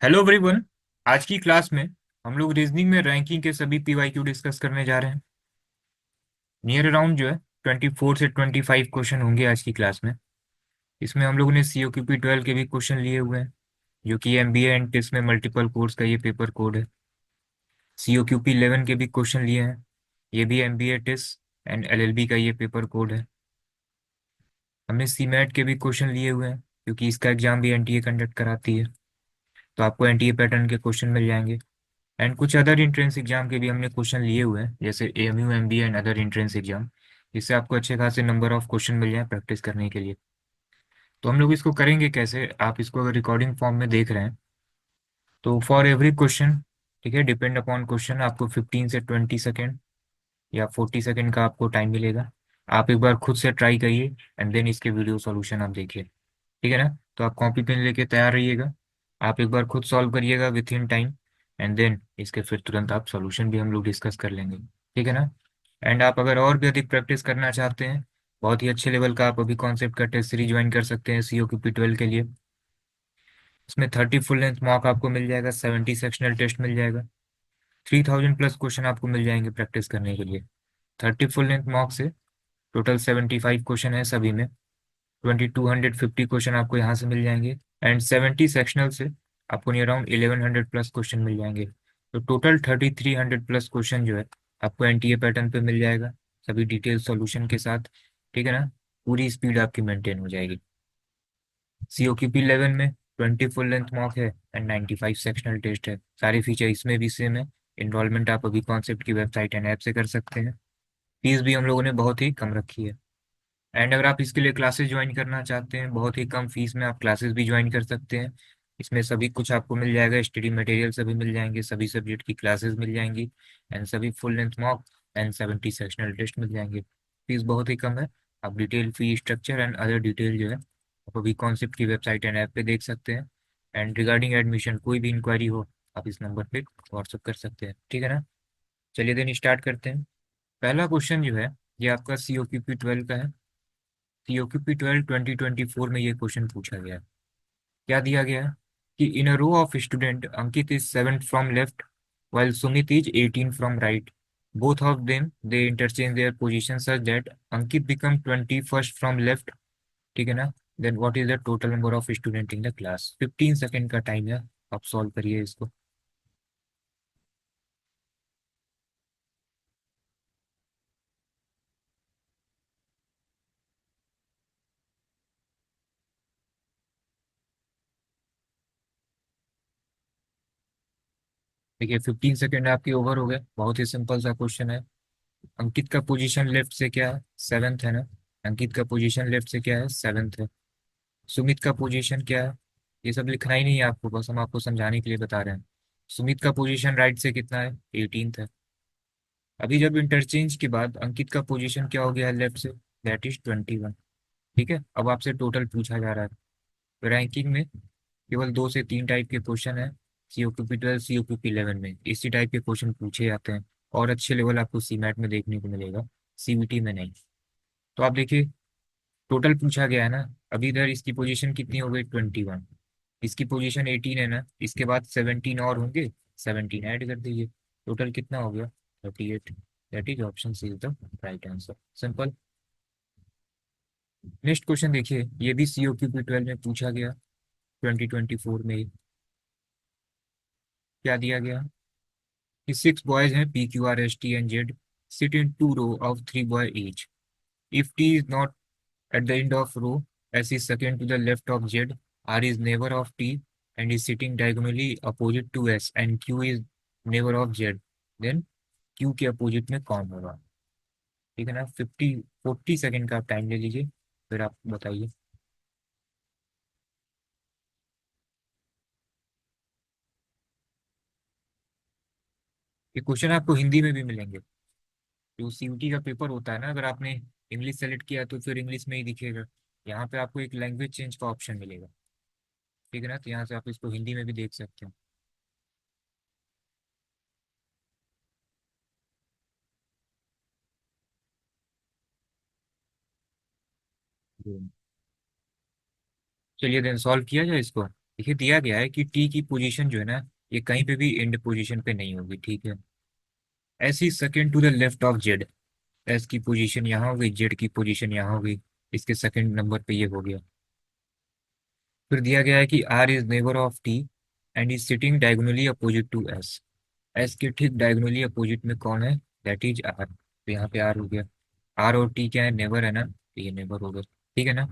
Hello everyone. आज की class में हम लोग रीजनिंग में रैंकिंग के सभी पीवाईक्यू डिस्कस करने जा रहे हैं। नियर अराउंड जो है 24 से 25 क्वेश्चन होंगे आज की क्लास में। इसमें हम लोगों ने COQP 12 के भी क्वेश्चन लिए हुए हैं, जो कि MBA एंड टिस में मल्टीपल कोर्स का ये पेपर कोड है। COQP 11 के भी क्वेश्चन लिए हैं, ये भी MBA टिस एंड LLB का ये पेपर कोड है। हमने CMAT के भी क्वेश्चन लिए हुए हैं, क्योंकि इसका एग्जाम भी NTA कंडक्ट कराती है, तो आपको NTA पैटर्न के क्वेश्चन मिल जाएंगे। एंड कुछ अदर इंट्रेंस एग्जाम के भी हमने क्वेश्चन लिए हुए हैं, जैसे AMU MBA and other entrance exam, जिससे आपको अच्छे खासे नंबर ऑफ क्वेश्चन मिल जाए प्रैक्टिस करने के लिए। तो हम लोग इसको करेंगे कैसे, आप इसको अगर रिकॉर्डिंग फॉर्म में देख रहे हैं तो फॉर एवरी क्वेश्चन, ठीक है, डिपेंड अपॉन क्वेश्चन, आपको 15 से 20 सेकेंड या 40 सेकेंड का आपको टाइम मिलेगा। आप एक बार खुद से ट्राई करिए एंड देन इसके वीडियो सॉल्यूशन आप देखिए, ठीक है ना। तो आप कॉपी पेन लेके तैयार रहिएगा, आप एक बार खुद सॉल्व करिएगा within time, and then इसके फिर तुरंत आप सॉल्यूशन भी हम लोग डिस्कस कर लेंगे, ठीक है ना। एंड आप अगर और भी अधिक प्रैक्टिस करना चाहते हैं, बहुत ही अच्छे लेवल का, आप अभी कॉन्सेप्ट का टेस्ट सीरीज ज्वाइन कर सकते हैं COQP 12 के लिए। इसमें 30 फुल लेंथ मॉक आपको मिल जाएगा, 70 सेक्शनल टेस्ट मिल जाएगा, 3000+ क्वेश्चन आपको मिल जाएंगे प्रैक्टिस करने के लिए। 30 फुल लेंथ मॉक से टोटल 75 क्वेश्चन है, सभी में 2250 क्वेश्चन आपको यहाँ से मिल जाएंगे, एंड 70 सेक्शनल से आपको नियर अराउंड 1100+ क्वेश्चन मिल जाएंगे। तो टोटल 3300+ क्वेश्चन जो है आपको NTA पैटर्न पे मिल जाएगा, सभी डिटेल सॉल्यूशन के साथ, ठीक है ना। पूरी स्पीड आपकी मेंटेन हो जाएगी। COQP 11 में 20 फुल लेंथ मॉक है एंड 95 सेक्शनल टेस्ट है, सारे फीचर इसमें भी सेम है। इनरोलमेंट आप अभी कॉन्सेप्ट की वेबसाइट एंड ऐप से कर सकते हैं। फीस भी हम लोगों ने बहुत ही कम रखी है। एंड अगर आप इसके लिए क्लासेस ज्वाइन करना चाहते हैं, बहुत ही कम फीस में आप क्लासेस भी ज्वाइन कर सकते हैं। इसमें सभी कुछ आपको मिल जाएगा, स्टडी मटेरियल सभी मिल जाएंगे, सभी सब्जेक्ट की क्लासेस मिल जाएंगी, एंड सभी full length mock and 70 sectional test मिल जाएंगे। फीस बहुत ही कम है। आप detail fee structure and other detail जो है आप अभी कॉन्सेप्ट की वेबसाइट एंड ऐप पे देख सकते हैं। एंड रिगार्डिंग एडमिशन कोई भी इंक्वायरी हो, आप इस नंबर पे व्हाट्सअप कर सकते हैं, ठीक है ना। चलिए देन स्टार्ट करते हैं। पहला क्वेश्चन जो है ये आपका COQP 12 का है। COQP 12 2024 में ये क्वेश्चन पूछा गया है। क्या दिया गया है कि in a row of student Ankit is 7th from left while Sumit is 18 from right. Both of them they interchange their position such that Ankit become 21st from left, ठीक है ना। Then what is the total number of student in the class. 15 second का time है, आप solve करिए इसको। देखिए 15 second आपके ओवर हो गए। बहुत ही सिंपल सा क्वेश्चन है। अंकित का पोजीशन लेफ्ट से क्या है, सेवेंथ है ना। अंकित का पोजीशन लेफ्ट से क्या है, सेवेंथ है। सुमित का पोजीशन क्या है, ये सब लिखना ही नहीं है आपको, बस हम आपको समझाने के लिए बता रहे हैं। सुमित का पोजीशन राइट से कितना है, 18th है। अभी जब इंटरचेंज के बाद अंकित का पोजीशन क्या हो गया है लेफ्ट से, दैट इज 21, ठीक है। अब आपसे टोटल पूछा जा रहा है। रैंकिंग में केवल 2 से 3 टाइप के क्वेश्चन है, COQP 12 COQP 11 में इसी टाइप के क्वेश्चन पूछे जाते हैं, और अच्छे लेवल आपको CMAT में देखने को मिलेगा, CBT में नहीं। तो आप देखिए, टोटल पूछा गया है ना। अभी इधर इसकी पोजीशन कितनी हो गई, 21। इसकी पोजीशन 18 है ना, इसके बाद 17 और होंगे, 17 ऐड कर दीजिए, टोटल कितना हो गया, 38। That is option C is the right answer, simple. Next question देखिए, ये भी COQP 12 में पूछा गया, 2024 में ही। क्या दिया गया कि 6 बॉयज हैं, PQRST and Z sit in 2 row of 3 boy each. If T is not at the end of row, S is second to the left of Z, R is neighbor of T and is sitting diagonally opposite to S, and Q is neighbor of Z, then Q के opposite में कौन होगा, ठीक है ना। 40 second का आप time ले लीजिए, फिर आप बताइए। ये क्वेश्चन आपको हिंदी में भी मिलेंगे। जो CUT का पेपर होता है ना, अगर आपने इंग्लिश सेलेक्ट किया तो फिर इंग्लिश में ही दिखेगा। यहाँ पे आपको एक लैंग्वेज चेंज का ऑप्शन मिलेगा, ठीक है ना, तो यहाँ से आप इसको हिंदी में भी देख सकते हैं। चलिए देन सॉल्व किया जाए इसको। देखिए दिया गया है कि टी की पोजीशन जो है ना, ये कहीं पे भी एंड पोजीशन पे नहीं होगी, ठीक है। ऐसी second to the left of Z, S की पोजीशन यहाँ हो गई, जेड की पोजीशन यहाँ हो गई, इसके सेकंड नंबर पे ये हो गया। फिर दिया गया है कि R is neighbour of T and is sitting diagonally opposite to S. S के ठीक डायगोनली अपोजिट में कौन है? दैट इज आर, तो यहाँ पे आर हो गया। आर और टी क्या है? नेबर है ना, तो ये नेबर हो गया, ठीक है ना।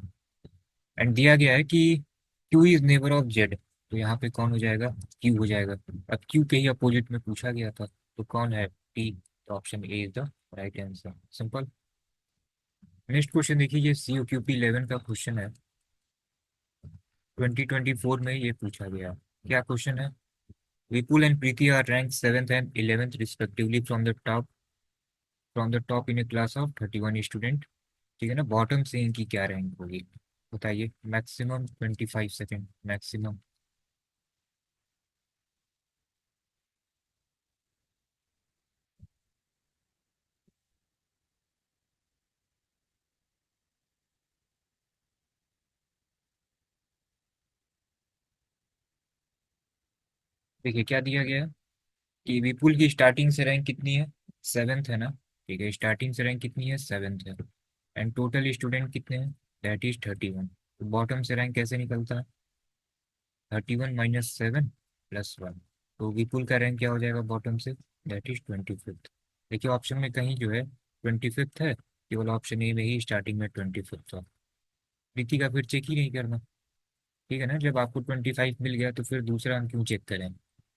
एंड दिया गया है कि Q is neighbour of Z, तो यहाँ पे कौन हो जाएगा? क्यू हो जाएगा। अब क्यू के ही अपोजिट में पूछा गया था, तो कौन है? टी, तो option A is the right answer, simple. Next question देखिए, ये सी क्यू पी 11 का क्वेश्चन है, 2024 में ये पूछा गया। क्या क्वेश्चन है? Vipul and Preeti are rank 7th and 11th respectively from the top in a class of 31 student, ठीक है ना। बॉटम से इनकी क्या रैंक होगी? बताइए। Maximum 25 second, maximum. देखिए क्या दिया गया है कि विपुल की स्टार्टिंग से रैंक कितनी है? 7th है ना, ठीक है। स्टार्टिंग से रैंक कितनी है? 7th है। एंड टोटल स्टूडेंट कितने हैं? That is 31। तो बॉटम से रैंक कैसे निकलता है? 31 - 7 + 1। तो विपुल का रैंक क्या हो जाएगा बॉटम से? That is 25th। देखिए ऑप्शन में कहीं जो है 25th है, केवल ऑप्शन ए में ही स्टार्टिंग में 25th था। प्रीति का फिर चेक ही नहीं करना, ठीक है ना। जब आपको 25 मिल गया तो फिर दूसरा हम क्यों चेक करें?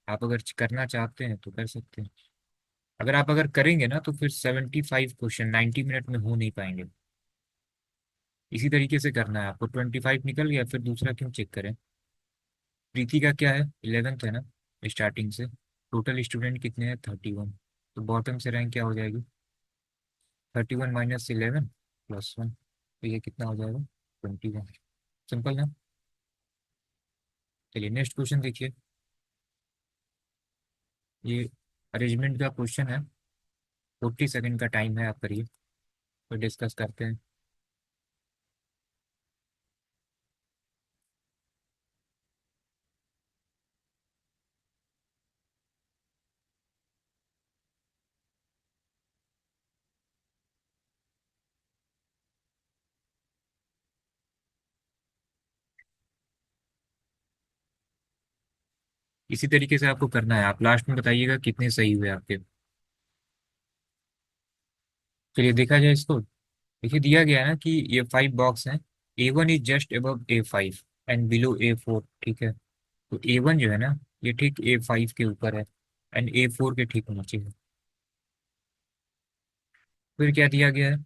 आप अगर करना चाहते हैं तो कर सकते हैं। अगर करेंगे ना तो फिर 75 क्वेश्चन 90 मिनट में हो नहीं पाएंगे। इसी तरीके से करना है आपको। 25 निकल गया, फिर दूसरा क्यों चेक करें? प्रीति का क्या है? 11th है ना, स्टार्टिंग से। टोटल स्टूडेंट कितने हैं? 31। तो बॉटम से रैंक क्या हो जाएगी? 31 - 11 + 1, तो ये कितना हो जाएगा? 21। सिंपल ना। चलिए नेक्स्ट क्वेश्चन देखिए। ये अरेंजमेंट का क्वेश्चन है, 40 सेकेंड का टाइम है, आप करिए, तो डिस्कस करते हैं। इसी तरीके से आपको करना है, आप लास्ट में बताइएगा कितने सही हुए आपके। चलिए देखा जाए इसको। देखिए दिया गया है ना कि ये 5 बॉक्स हैं। A1 is just above A5 and below A4, ठीक है। तो A1 जो है ना, ये ठीक A5 के ऊपर है एंड A4 के ठीक नीचे है। फिर क्या दिया गया है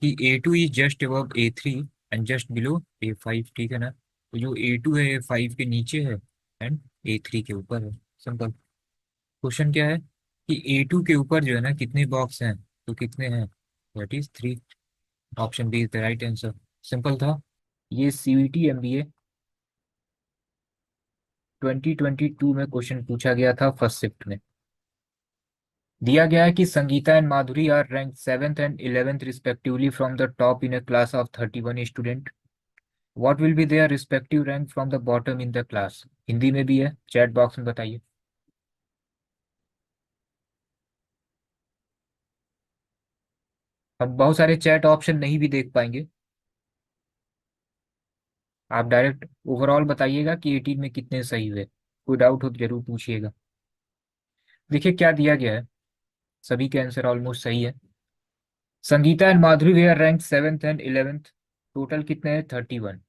कि A2 is just above A3 and just below A5, ठीक है ना। तो जो A2 है A5 के नीचे है एंड A3 के ऊपर है, सिंपल। क्वेश्चन क्या है कि A2 के ऊपर जो है ना कितने बॉक्स हैं? तो कितने हैं? That is 3। Option B is the right answer, simple था। ये सीवीटी एमबीए 2022 में क्वेश्चन पूछा गया था फर्स्ट शिफ्ट में। दिया गया है कि Sangeeta and Madhuri are rank 7th and 11th respectively from the top in a class of 31 student. What will be their respective rank from the bottom in the class? Hindi में भी है, चैट बॉक्स में बताइए। हम बहुत सारे चैट ऑप्शन नहीं भी देख पाएंगे, आप डायरेक्ट ओवरऑल बताइएगा कि 18 में कितने सही हुए। कोई डाउट हो तो जरूर पूछिएगा। देखिए क्या दिया गया है, सभी के आंसर ऑलमोस्ट सही है। Sangeeta and Madhuri they are rank 7th and 11th। Total कितने हैं? 31।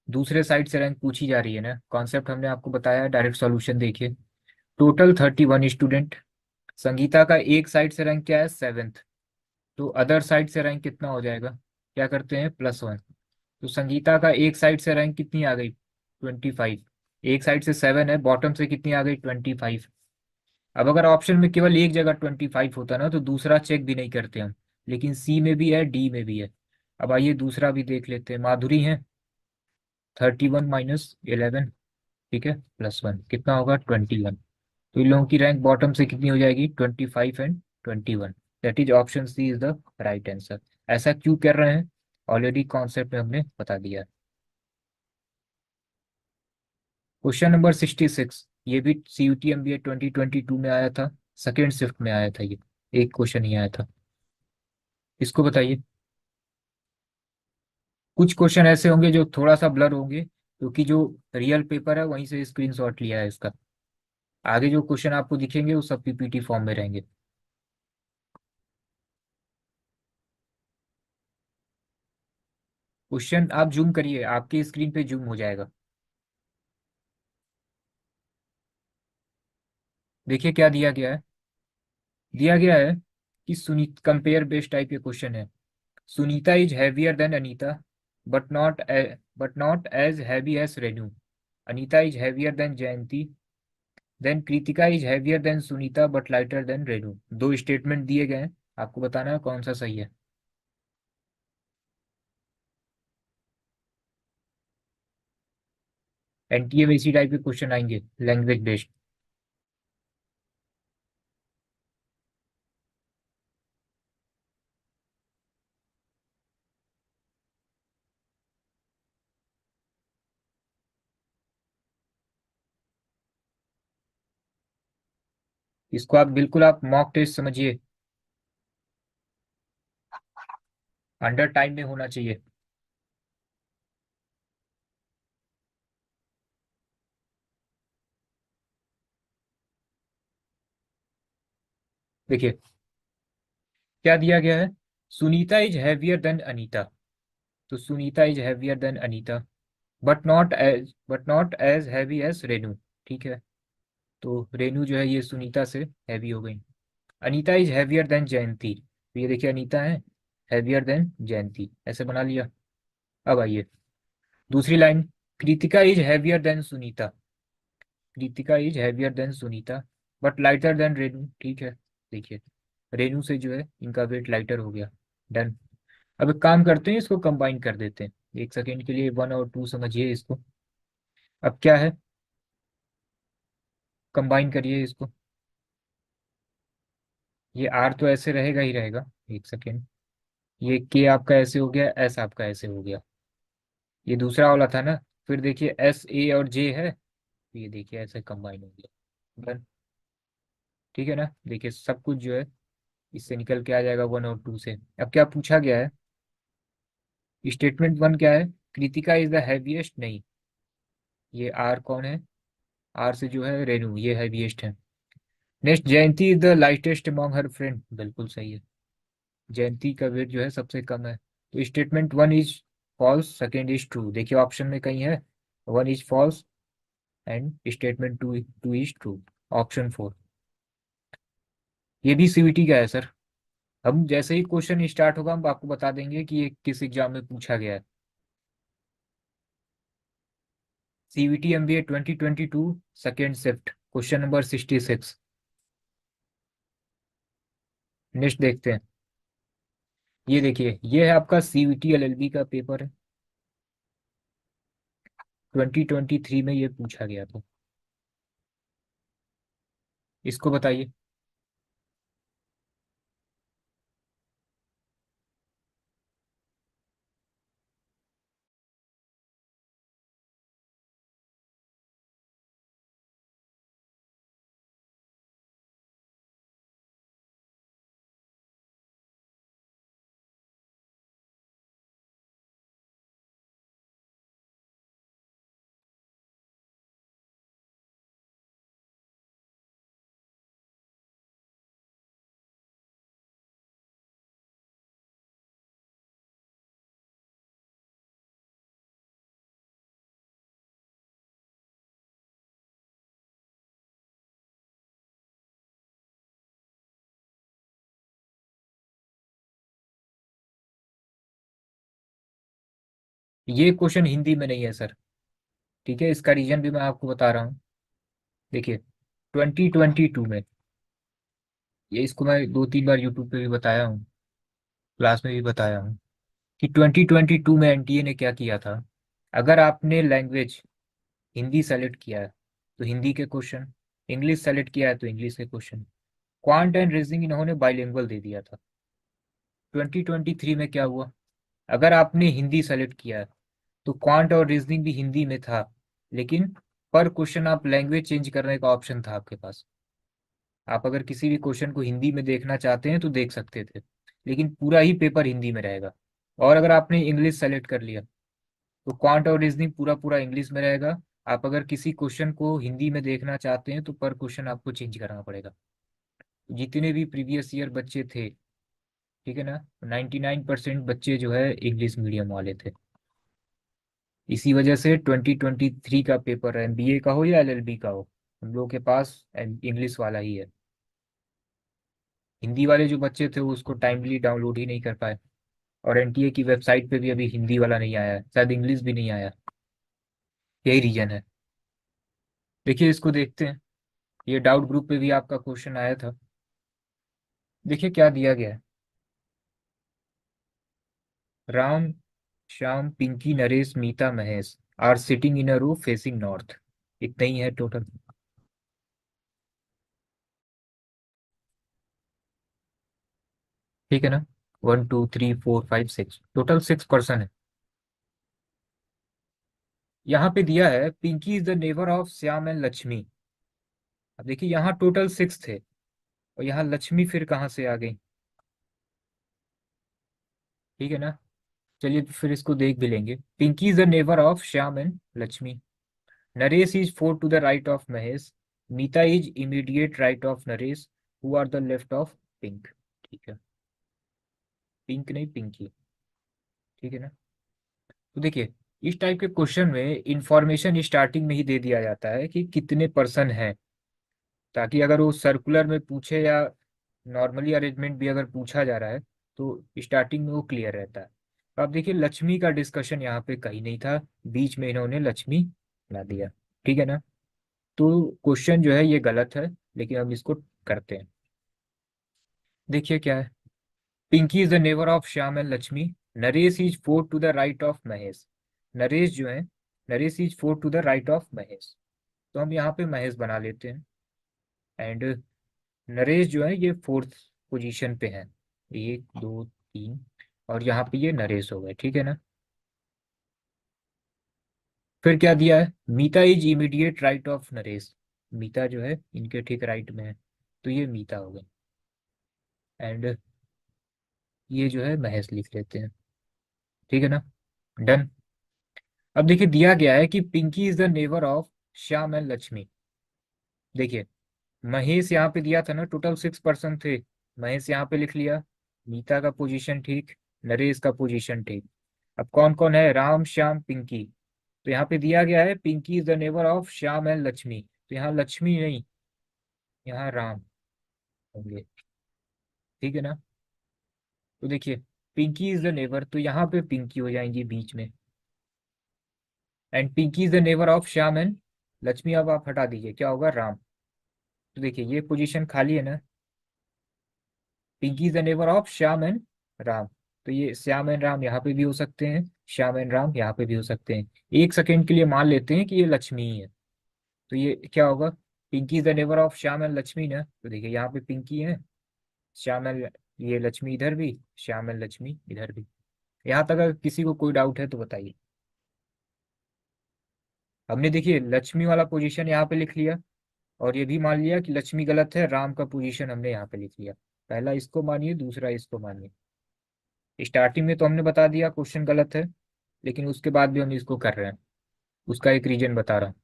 दूसरे साइड से रैंक पूछी जा रही है ना, कॉन्सेप्ट हमने आपको बताया, डायरेक्ट सॉल्यूशन देखिए। Total 31 student. संगीता का एक साइड से रैंक क्या है? 7th। तो अदर साइड से रैंक कितना हो जाएगा? क्या करते हैं? +1। तो संगीता का एक साइड से रैंक कितनी आ गई? 25। एक साइड से 7 है, बॉटम से कितनी आ गई? 25। अब अगर ऑप्शन में केवल एक जगह 25 होता ना तो दूसरा चेक भी नहीं करते हम, लेकिन सी में भी है, डी में भी है। अब आइए दूसरा भी देख लेते हैं। माधुरी है 31 - 11, ठीक है, +1 कितना होगा? 21। तो इन लोगों की रैंक बॉटम से कितनी हो जाएगी? 25 and 21। That is option C is the right answer. ऐसा क्यों कर रहे हैं? ऑलरेडी कॉन्सेप्ट में हमने बता दिया है। क्वेश्चन नंबर 66, ये भी CUT MBA 2022 में आया था, सेकेंड शिफ्ट में आया था ये, एक क्वेश्चन ही आया था। इसको बताइए। कुछ क्वेश्चन ऐसे होंगे जो थोड़ा सा ब्लर होंगे, क्योंकि जो रियल पेपर है वहीं से स्क्रीनशॉट लिया है इसका। आगे जो क्वेश्चन आपको दिखेंगे वो सब PPT फॉर्म में रहेंगे। क्वेश्चन आप जूम करिए, आपकी स्क्रीन पे जूम हो जाएगा। देखिए क्या दिया गया है। दिया गया है कि सुनीत कंपेयर बेस्ड टाइप के क्वेश्चन है। Sunita is heavier than Anita, but not as heavy as Renu. Anita is heavier than Jayanti, then Kritika is heavier than Sunita but lighter than Renu. दो स्टेटमेंट दिए गए हैं, आपको बताना है कौन सा सही है। NTA में इसी टाइप के क्वेश्चन आएंगे, लैंग्वेज बेस्ड। इसको आप बिल्कुल आप मॉक टेस्ट समझिए, अंडर टाइम में होना चाहिए। देखिए क्या दिया गया है। Sunita is heavier than Anita, तो Sunita is heavier than Anita, but not as heavy as Renu. ठीक है, तो रेनू जो है ये सुनीता से हैवी हो गई। अनीता इज हैवियर देन जयंती, तो ये देखिए अनीता है हैवियर देन जयंती, ऐसे बना लिया। अब आइए दूसरी line, Kritika is heavier than Sunita, Kritika is heavier than Sunita but lighter than Renu. ठीक है, देखिए रेनू से जो है इनका वेट लाइटर हो गया। डन। अब एक काम करते हैं, इसको कंबाइन कर देते हैं। एक सेकेंड के लिए 1 और 2 समझिए इसको। अब क्या है, कंबाइन करिए इसको। ये R तो ऐसे रहेगा ही रहेगा, एक सेकेंड। ये K आपका ऐसे हो गया, S आपका ऐसे हो गया, ये दूसरा वाला था ना। फिर देखिए SA और J है, तो ये देखिए ऐसे कंबाइन हो गया। डन। ठीक है ना, देखिए सब कुछ जो है इससे निकल के आ जाएगा 1 और 2 से। अब क्या पूछा गया है, स्टेटमेंट 1 क्या है, कृतिका इज द हैवीएस्ट नहीं, ये R कौन है, R से जो है रेनू, ये हैवीएस्ट है। Next, Jayanti is the lightest among her friend, बिल्कुल सही है, जयंती का वेट जो है सबसे कम है। तो statement 1 is false, second is true. देखिए ऑप्शन में कहीं है 1 is false and statement two is true, option 4। ये भी CVT का है सर। हम जैसे ही क्वेश्चन स्टार्ट होगा हम आपको बता देंगे कि ये किस एग्जाम में पूछा गया है। CVT MBA 2022 second shift, question number 66। Next देखते हैं। ये देखिए ये है आपका CVT LLB का पेपर है, 2023 में ये पूछा गया था। इसको बताइए। ये क्वेश्चन हिंदी में नहीं है सर, ठीक है, इसका रीजन भी मैं आपको बता रहा हूँ। देखिए 2022 में, ये इसको मैं 2-3 बार यूट्यूब पे भी बताया हूँ, क्लास में भी बताया हूँ, कि 2022 में NTA ने क्या किया था। अगर आपने लैंग्वेज हिंदी सेलेक्ट किया है तो हिंदी के क्वेश्चन, इंग्लिश सेलेक्ट किया है तो इंग्लिश के क्वेश्चन, क्वांट एंड रीजनिंग इन्होंने बाइलिंगुअल दे दिया था। 2023 में क्या हुआ, अगर आपने हिंदी सेलेक्ट किया है तो क्वांट और रीजनिंग भी हिंदी में था, लेकिन पर क्वेश्चन आप लैंग्वेज चेंज करने का ऑप्शन था आपके पास। आप अगर किसी भी क्वेश्चन को हिंदी में देखना चाहते हैं तो देख सकते थे, लेकिन पूरा ही पेपर हिंदी में रहेगा। और अगर आपने इंग्लिश सेलेक्ट कर लिया तो क्वांट और रीजनिंग पूरा पूरा इंग्लिश में रहेगा। आप अगर किसी क्वेश्चन को हिंदी में देखना चाहते हैं तो पर क्वेश्चन आपको चेंज करना पड़ेगा। जितने भी प्रीवियस ईयर बच्चे थे, ठीक है ना, 99% बच्चे जो है इंग्लिश मीडियम वाले थे। इसी वजह से 2023 का पेपर है, एमबीए का हो या एलएलबी का हो, हम लोग के पास इंग्लिश वाला ही है। हिंदी वाले जो बच्चे थे वो उसको टाइमली डाउनलोड ही नहीं कर पाए। और एनटीए की वेबसाइट पे भी अभी हिंदी वाला नहीं आया है, शायद इंग्लिश भी नहीं आया। यही रीजन है। देखिए इसको देखते हैं। ये डाउट ग्रुप पे भी आपका क्वेश्चन आया था। देखिए क्या दिया गया है। Ram, Shyam, Pinky, Naresh, Meeta, Mahesh are sitting in a row facing north. इतना ही है टोटल। ठीक है ना। 1 2 3 4 5 6, टोटल 6 पर्सन है। यहाँ पे दिया है Pinky is the neighbour of Shyam and Lakshmi. अब देखिए यहाँ टोटल 6 थे, और यहाँ लक्ष्मी फिर कहाँ से आ गई। ठीक है ना। चलिए तो फिर इसको देख भी लेंगे। Pinky is the neighbour of Shyam and Lakshmi. Naresh is four to the right of Mahesh. Meeta is immediate right of Naresh. Who are the left of pink. ठीक है। पिंक नहीं, पिंकी। ठीक है ना। तो देखिए इस टाइप के क्वेश्चन में इंफॉर्मेशन स्टार्टिंग में ही दे दिया जाता है कि कितने पर्सन हैं, ताकि अगर वो सर्कुलर में पूछे या नॉर्मली अरेंजमेंट भी अगर पूछा जा रहा है तो स्टार्टिंग में वो क्लियर रहता है। तो आप देखिए लक्ष्मी का डिस्कशन यहाँ पे कहीं नहीं था, बीच में इन्होंने लक्ष्मी ला दिया। ठीक है ना। तो क्वेश्चन जो है ये गलत है, लेकिन हम इसको करते हैं। देखिए क्या है। Pinky is the neighbour of Shyam and Lakshmi. Naresh is four to the right of Mahesh. Naresh जो है, Naresh is four to the right of Mahesh. तो हम यहाँ पे महेश बना लेते हैं। एंड नरेश जो है ये फोर्थ पोजीशन पे है। 1 2 3, और यहाँ पे ये नरेश हो गए। ठीक है ना। फिर क्या दिया है, Meeta is immediate right of Naresh. Meeta जो है इनके ठीक राइट में है, तो ये मीता हो गए। एंड ये जो है महेश लिख लेते हैं। ठीक है ना। डन। अब देखिए दिया गया है कि Pinky is the neighbour of Shyam and Lakshmi. देखिए महेश यहाँ पे दिया था ना, टोटल 6 पर्सन थे। महेश यहाँ पे लिख लिया। मीता का पोजीशन ठीक, नरेश का पोजीशन ठीक। अब कौन कौन है, राम, श्याम, पिंकी। तो यहाँ पे दिया गया है Pinky is the neighbour of Shyam and Lakshmi, तो यहाँ लक्ष्मी नहीं, यहाँ राम होंगे। ठीक है ना। तो देखिए पिंकी इज द नेबर, तो यहाँ पे पिंकी हो जाएंगी बीच में। And Pinky is the neighbour of Shyam and Lakshmi, अब आप हटा दीजिए, क्या होगा, राम। तो देखिए ये पोजीशन खाली है ना। Pinky is the neighbour of Shyam and Ram, तो ये श्याम एंड राम यहाँ पे भी हो सकते हैं, श्याम एंड राम यहाँ पे भी हो सकते हैं। एक सेकेंड के लिए मान लेते हैं कि ये लक्ष्मी ही है। तो ये क्या होगा, Pinky is the neighbour of Shyam and Lakshmi ना। तो देखिए यहाँ पे पिंकी है, श्याम एंड, ये लक्ष्मी इधर भी, श्याम एंड लक्ष्मी इधर भी। यहाँ तक अगर किसी को कोई डाउट है तो बताइए। हमने देखिए लक्ष्मी वाला पोजीशन यहाँ पे लिख लिया, और ये भी मान लिया कि लक्ष्मी गलत है, राम का पोजीशन हमने यहाँ पे लिख लिया। पहला इसको मानिए, दूसरा इसको मानिए। स्टार्टिंग में तो हमने बता दिया क्वेश्चन गलत है, लेकिन उसके बाद भी हम इसको कर रहे हैं, उसका एक रीजन बता रहा हूँ।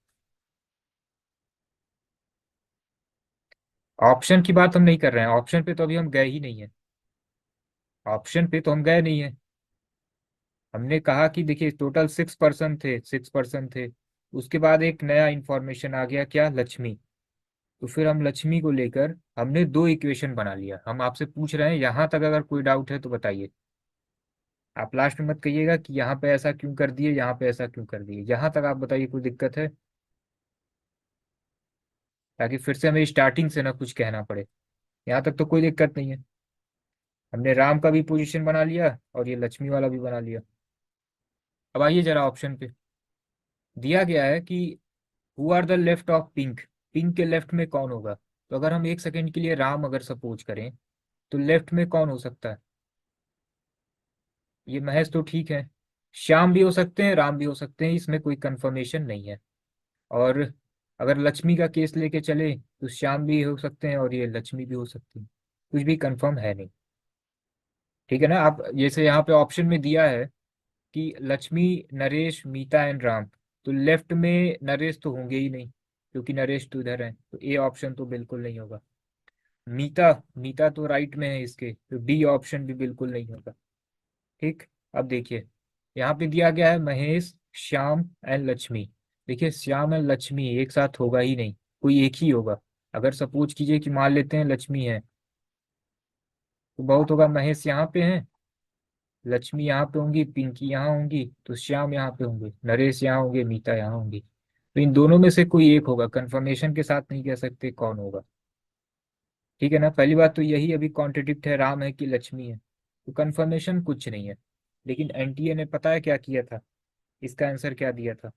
ऑप्शन की बात हम नहीं कर रहे हैं, ऑप्शन पे तो अभी हम गए ही नहीं है। ऑप्शन पे तो हम गए नहीं है। हमने कहा कि देखिए टोटल 6 पर्सन थे, 6 पर्सन थे। उसके बाद एक नया इंफॉर्मेशन आ गया, क्या, लक्ष्मी। तो फिर हम लक्ष्मी को लेकर हमने दो इक्वेशन बना लिया। हम आपसे पूछ रहे हैं, यहाँ तक अगर कोई डाउट है तो बताइए। आप लास्ट में मत कहिएगा कि यहाँ पे ऐसा क्यों कर दिए, यहाँ पे ऐसा क्यों कर दिए, यहाँ तक आप बताइए कोई दिक्कत है, ताकि फिर से हमें स्टार्टिंग से ना कुछ कहना पड़े। यहाँ तक तो कोई दिक्कत नहीं है। हमने राम का भी पोजीशन बना लिया और ये लक्ष्मी वाला भी बना लिया। अब आइए जरा ऑप्शन पे। दिया गया है कि who are the left of pink. Pink के लेफ्ट में कौन होगा। तो अगर हम एक सेकंड के लिए राम अगर सपोज करें, तो लेफ्ट में कौन हो सकता है। ये महेश तो ठीक है, श्याम भी हो सकते हैं, राम भी हो सकते हैं, इसमें कोई कंफर्मेशन नहीं है। और अगर लक्ष्मी का केस लेके चले तो श्याम भी हो सकते हैं और ये लक्ष्मी भी हो सकती है, कुछ भी कंफर्म है नहीं। ठीक है ना। आप जैसे यहाँ पे ऑप्शन में दिया है कि लक्ष्मी, नरेश, मीता एंड राम, तो लेफ्ट में नरेश तो होंगे ही नहीं, क्योंकि नरेश तो इधर है, तो ए ऑप्शन तो बिल्कुल नहीं होगा। मीता, मीता तो राइट में है इसके, तो डी ऑप्शन भी बिल्कुल नहीं होगा। ठीक। अब देखिए, यहाँ पे दिया गया है महेश, श्याम एंड लक्ष्मी। देखिए श्याम एंड लक्ष्मी एक साथ होगा ही नहीं, कोई एक ही होगा। अगर सपोज कीजिए कि मान लेते हैं लक्ष्मी है, तो बहुत होगा महेश यहाँ पे है, लक्ष्मी यहाँ पे होंगी, पिंकी यहाँ होंगी, तो श्याम यहाँ पे होंगे, नरेश यहाँ होंगे, मीता यहाँ होंगी। तो इन दोनों में से कोई एक होगा, कंफर्मेशन के साथ नहीं कह सकते कौन होगा। ठीक है ना। पहली बात तो यही अभी कॉन्ट्रडिक्ट है, राम है कि लक्ष्मी है, तो कंफर्मेशन कुछ नहीं है। लेकिन एनटीए ने पता है क्या किया था, इसका आंसर क्या दिया था?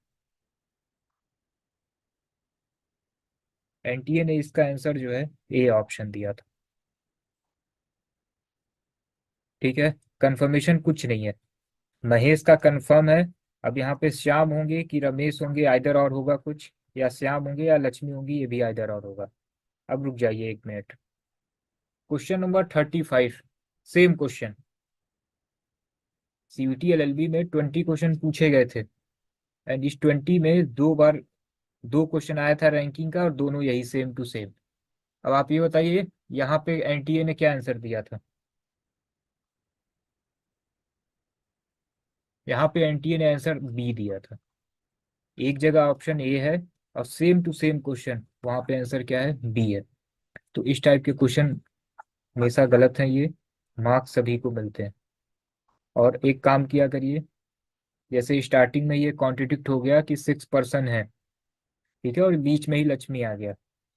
एनटीए ने इसका आंसर जो है ए ऑप्शन दिया था। ठीक है। कंफर्मेशन कुछ नहीं है। महेश का कंफर्म है। अब यहाँ पे श्याम होंगे कि रमेश होंगे, आइदर और होगा कुछ, या श्याम होंगे या लक्ष्मी होंगी, ये भी आइदर और होगा। अब रुक जाइए एक minute. Question number 35, same question. CUT LLB में 20 क्वेश्चन पूछे गए थे, एंड इस 20 में दो बार दो क्वेश्चन आया था रैंकिंग का, और दोनों यही सेम टू सेम। अब आप ये बताइए, यहाँ पे एनटीए ने क्या आंसर दिया था? यहाँ पे एनटीए ने आंसर बी दिया था। एक जगह ऑप्शन ए है, और सेम टू सेम क्वेश्चन वहां पे आंसर क्या है? बी है। तो इस टाइप के क्वेश्चन हमेशा गलत हैं ये, मार्क्स सभी को मिलते हैं। और एक काम किया करिए, जैसे स्टार्टिंग में ये कॉन्ट्रडिक्ट हो गया कि 6 पर्सन है, ठीक है, और बीच में ही लक्ष्मी आ गया,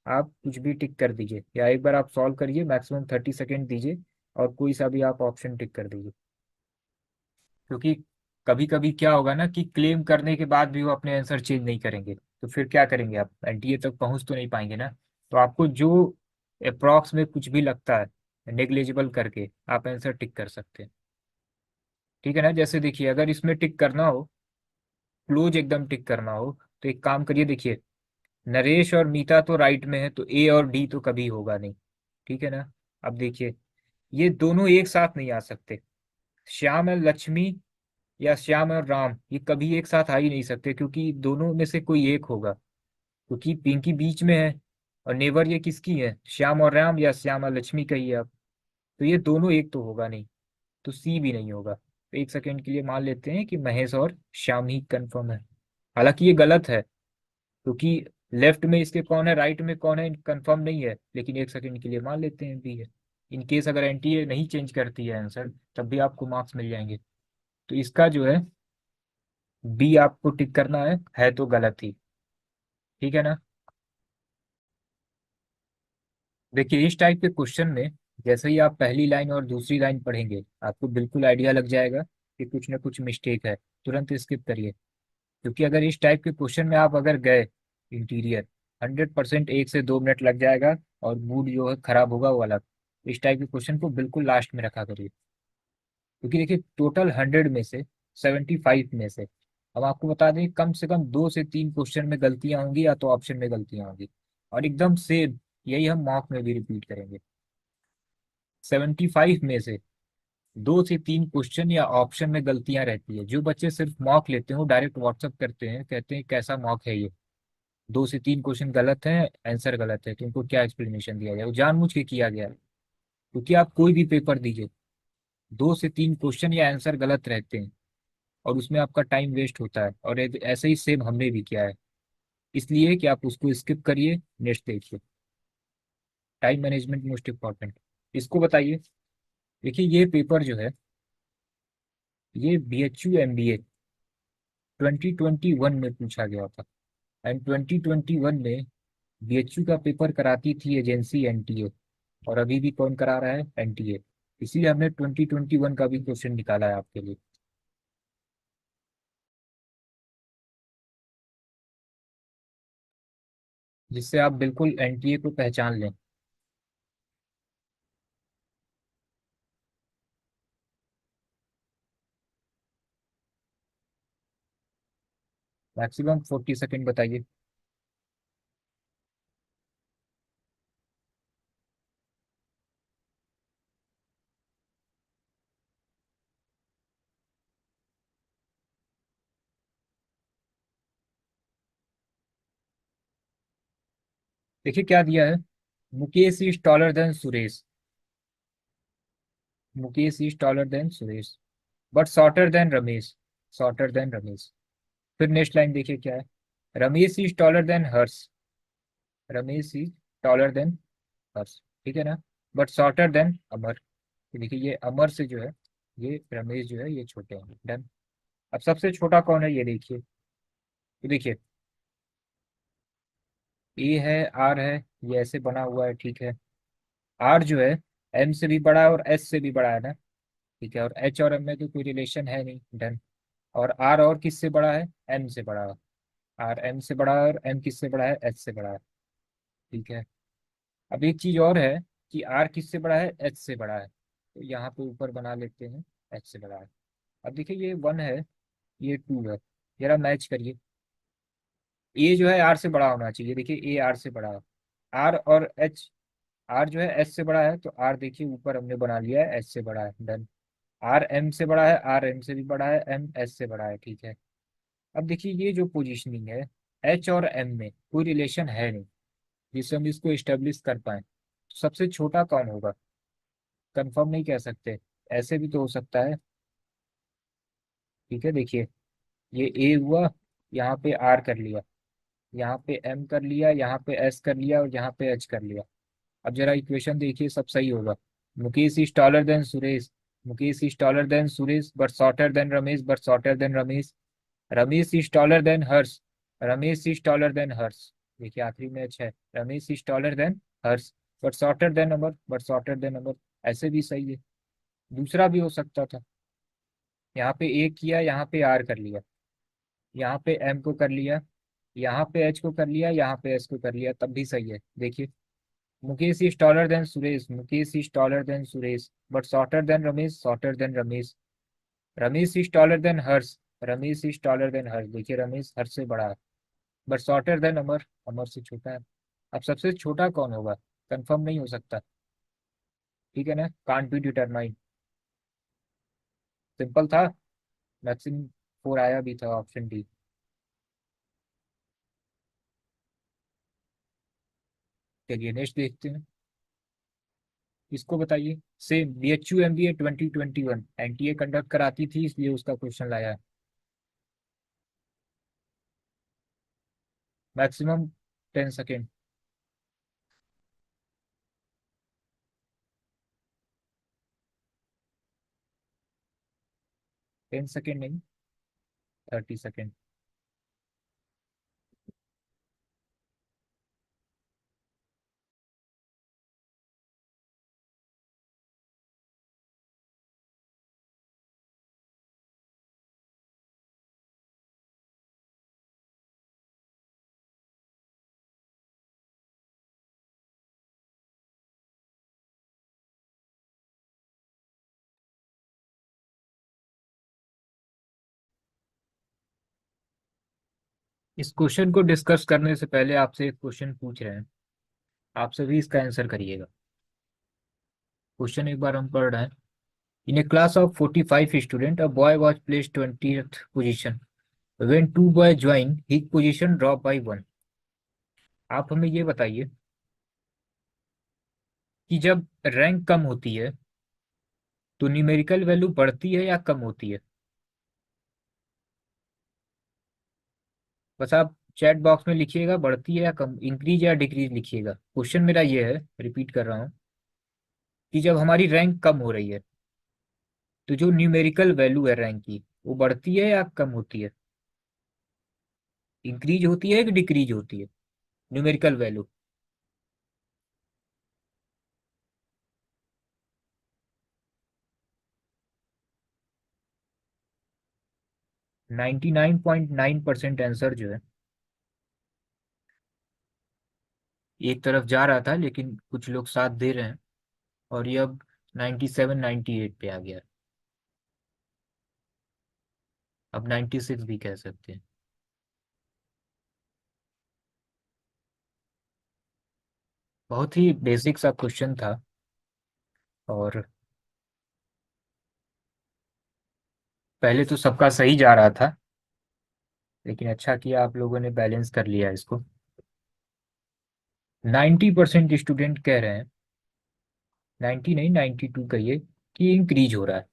आप कुछ भी टिक कर दीजिए, या एक बार आप सॉल्व करिए, मैक्सिमम 30 सेकेंड दीजिए, और कोई सा भी आप ऑप्शन टिक कर दीजिए। क्योंकि कभी कभी क्या होगा ना कि क्लेम करने के बाद भी वो अपने आंसर चेंज नहीं करेंगे, तो फिर क्या करेंगे आप? एनटीए तक पहुंच तो नहीं पाएंगे ना। तो आपको जो अप्रॉक्स में कुछ भी लगता है नेग्लिजिबल करके आप आंसर टिक कर सकते हैं। ठीक है ना। जैसे देखिए, अगर इसमें टिक करना हो, क्लोज एकदम टिक करना हो, तो एक काम करिए, देखिए नरेश और मीता तो राइट में है, तो ए और डी तो कभी होगा नहीं। ठीक है ना। अब देखिए, ये दोनों एक साथ नहीं आ सकते। श्याम और लक्ष्मी या श्याम और राम ये कभी एक साथ आ ही नहीं सकते, क्योंकि दोनों में से कोई एक होगा, क्योंकि पिंकी बीच में है, और नेवर ये किसकी है? श्याम और राम या श्याम और लक्ष्मी का ही है। अब तो ये दोनों एक तो होगा नहीं, तो सी भी नहीं होगा। तो एक सेकंड के लिए मान लेते हैं कि महेश और श्याम ही कंफर्म है। हालांकि ये गलत है, क्योंकि लेफ्ट में इसके कौन है, राइट में कौन है, कंफर्म नहीं है, लेकिन एक सेकंड के लिए मान लेते हैं बी है। इन केस अगर एनटीए नहीं चेंज करती है आंसर, तब भी आपको मार्क्स मिल जाएंगे। तो इसका जो है बी आपको टिक करना है तो गलत ही। ठीक है ना। देखिए इस टाइप के क्वेश्चन में जैसे ही आप पहली लाइन और दूसरी लाइन पढ़ेंगे, आपको बिल्कुल आइडिया लग जाएगा कि कुछ ना कुछ मिस्टेक है, तुरंत स्किप करिए। क्योंकि अगर इस टाइप के क्वेश्चन में आप अगर गए इंटीरियर, 100% 1 से 2 मिनट लग जाएगा, और मूड जो है खराब होगा वो अलग। इस टाइप के क्वेश्चन को बिल्कुल लास्ट में रखा करिए। क्योंकि देखिए टोटल 100 में से 75 में से, हम आपको बता दें, कम से कम 2 से 3 क्वेश्चन में गलतियां होंगी, या तो ऑप्शन में गलतियां होंगी, और एकदम सेम यही हम मॉक में भी रिपीट करेंगे। 75 में से 2 से 3 क्वेश्चन या ऑप्शन में गलतियां रहती है। जो बच्चे सिर्फ मॉक लेते हैं वो डायरेक्ट व्हाट्सअप करते हैं, कहते हैं कैसा मॉक है ये, 2 से 3 क्वेश्चन गलत है, आंसर गलत है, तो उनको क्या एक्सप्लेनेशन दिया जाए? वो जानबूझ के किया गया है। क्योंकि आप कोई भी पेपर दीजिए, 2 से 3 क्वेश्चन या आंसर गलत रहते हैं, और उसमें आपका टाइम वेस्ट होता है, और ऐसे ही सेम हमने भी किया है। इसलिए कि आप उसको स्किप करिए, नेक्स्ट देखिए। Time management most important. इसको बताइए। देखिए ये पेपर जो है, ये BHU MBA 2021 में पूछा गया था, एंड 2021 में BHU का पेपर कराती थी एजेंसी एनटीए, और अभी भी कौन करा रहा है? एनटीए। इसीलिए हमने 2021 का भी क्वेश्चन निकाला है आपके लिए, जिससे आप बिल्कुल एनटीए को पहचान लें। मैक्सिमम 40 सेकेंड बताइए। देखिए क्या दिया है, Mukesh is taller than Suresh, Mukesh is taller than Suresh but shorter than Ramesh, shorter than Ramesh. फिर नेक्स्ट लाइन देखिए क्या है, Ramesh is taller than Harsh, Ramesh is taller than Harsh, ठीक है ना, बट शॉर्टर देन अमर। तो देखिए ये अमर से जो है, ये रमेश जो है ये छोटे हैं, डन। अब सबसे छोटा कौन है ये देखिए, तो देखिए ए है, आर है, ये ऐसे बना हुआ है, ठीक है। आर जो है एम से भी बड़ा है और एस से भी बड़ा है ना, ठीक है, और एच और एम में तो कोई रिलेशन है नहीं, डन। और आर और किससे बड़ा है, एम से बड़ा है, आर एम से बड़ा है और एम किससे बड़ा है, एच से बड़ा है, ठीक है। अब एक चीज और है कि आर किससे बड़ा है, एच से बड़ा है, तो यहाँ पे ऊपर बना लेते हैं एच से बड़ा है। अब देखिए ये वन है, ये टू है, जरा मैच करिए, ए जो है आर से बड़ा होना चाहिए, देखिए ए आर से बड़ा है, आर और एच, आर जो है एस से बड़ा है, तो आर देखिए ऊपर हमने बना लिया है एस से बड़ा है, डन। आर एम से बड़ा है, आर एम से भी बड़ा है, एम एस से बड़ा है, ठीक है। अब देखिए ये जो पोजीशनिंग है, एच और एम में कोई रिलेशन है नहीं जिससे हम इसको इस्टेब्लिश कर पाए, तो सबसे छोटा कौन होगा, कंफर्म नहीं कह सकते, ऐसे भी तो हो सकता है, ठीक है। देखिए ये ए हुआ, यहाँ पे आर कर लिया, यहाँ पे एम कर लिया, यहाँ पे एस कर लिया और यहाँ पे एच कर लिया। अब जरा इक्वेशन देखिए, सब सही होगा। Mukesh is taller than Suresh, Mukesh is taller than Suresh but shorter than Ramesh, but shorter than Ramesh. Ramesh is taller than Harsh, Ramesh is taller than Harsh, देखिए आखिरी में अच्छा है, Ramesh is taller than Harsh but shorter than Amar, but shorter than Amar, ऐसे भी सही है। दूसरा भी हो सकता था, यहाँ पे ए किया, यहाँ पे आर कर लिया, यहाँ पे एम को कर लिया, यहाँ पे एच को कर लिया, यहाँ पे एस को कर लिया, तब भी सही है। देखिए Mukesh is taller than Suresh, Mukesh is taller than Suresh but shorter than Ramesh, shorter than Ramesh. Ramesh is taller than Harsh, Ramesh is taller than Harsh, देखिए रमेश हर्ष से बड़ा है, but shorter than Amar, Amar से छोटा है। अब सबसे छोटा कौन होगा, कंफर्म नहीं हो सकता, ठीक है ना, कांट बी डिटरमाइन। सिंपल था, मैक्सिमम फोर आया भी था, ऑप्शन डी। चलिए नेक्स्ट देखते हैं, इसको बताइए। Same BHU MBA 2021 NTA conduct कराती थी, इसलिए उसका क्वेश्चन लाया है। Maximum 10 second. 10 सेकेंड नहीं, 30 सेकेंड। इस क्वेश्चन को डिस्कस करने से पहले आपसे एक क्वेश्चन पूछ रहे हैं, आप सभी इसका आंसर करिएगा। क्वेश्चन एक बार हम पढ़ रहे हैं। In a class of 45 student a boy was placed 20th position, when two boy join his position drop by 1। आप हमें ये बताइए कि जब रैंक कम होती है तो न्यूमेरिकल वैल्यू बढ़ती है या कम होती है। बस आप चैट बॉक्स में लिखिएगा बढ़ती है या कम, इंक्रीज या डिक्रीज लिखिएगा। क्वेश्चन मेरा ये है, रिपीट कर रहा हूँ, कि जब हमारी रैंक कम हो रही है तो जो न्यूमेरिकल वैल्यू है रैंक की, वो बढ़ती है या कम होती है, इंक्रीज होती है कि डिक्रीज होती है न्यूमेरिकल वैल्यू। 99.9% आंसर जो है एक तरफ जा रहा था, लेकिन कुछ लोग साथ दे रहे हैं और ये अब 97 98 पे आ गया, अब 96 भी कह सकते हैं। बहुत ही बेसिक सा क्वेश्चन था, और पहले तो सबका सही जा रहा था, लेकिन अच्छा किया आप लोगों ने बैलेंस कर लिया इसको। 90% स्टूडेंट कह रहे हैं, 90 नहीं 92 कहिए, कि इंक्रीज हो रहा है।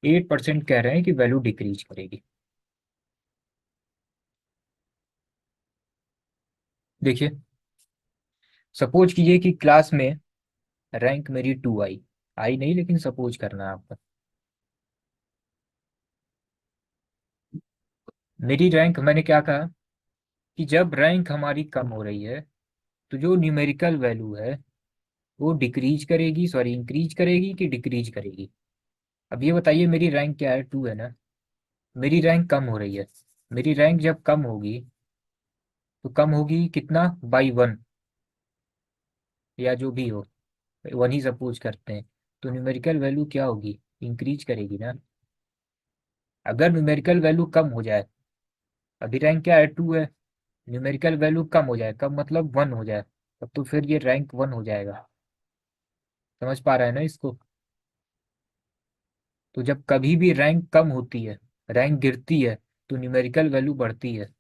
8% कह रहे हैं कि वैल्यू डिक्रीज करेगी। देखिए, सपोज कीजिए कि क्लास में रैंक मेरी 2 आई, आई नहीं लेकिन सपोज करना है आपको। मेरी रैंक, मैंने क्या कहा कि जब रैंक हमारी कम हो रही है तो जो न्यूमेरिकल वैल्यू है वो डिक्रीज करेगी, सॉरी इंक्रीज करेगी कि डिक्रीज करेगी। अब ये बताइए, मेरी रैंक क्या है, 2 है ना। मेरी रैंक कम हो रही है। मेरी रैंक जब कम होगी तो कम होगी कितना, बाई 1, या जो भी हो, 1 ही सपोज करते हैं। तो न्यूमेरिकल वैल्यू क्या होगी, इंक्रीज करेगी ना। अगर न्यूमेरिकल वैल्यू कम हो जाए, अभी रैंक क्या है, 2 है, न्यूमेरिकल वैल्यू कम हो जाए, कम मतलब 1 हो जाए, तब तो फिर ये रैंक 1 हो जाएगा। समझ पा रहा है ना इसको। तो जब कभी भी रैंक कम होती है, रैंक गिरती है, तो न्यूमेरिकल वैल्यू बढ़ती है।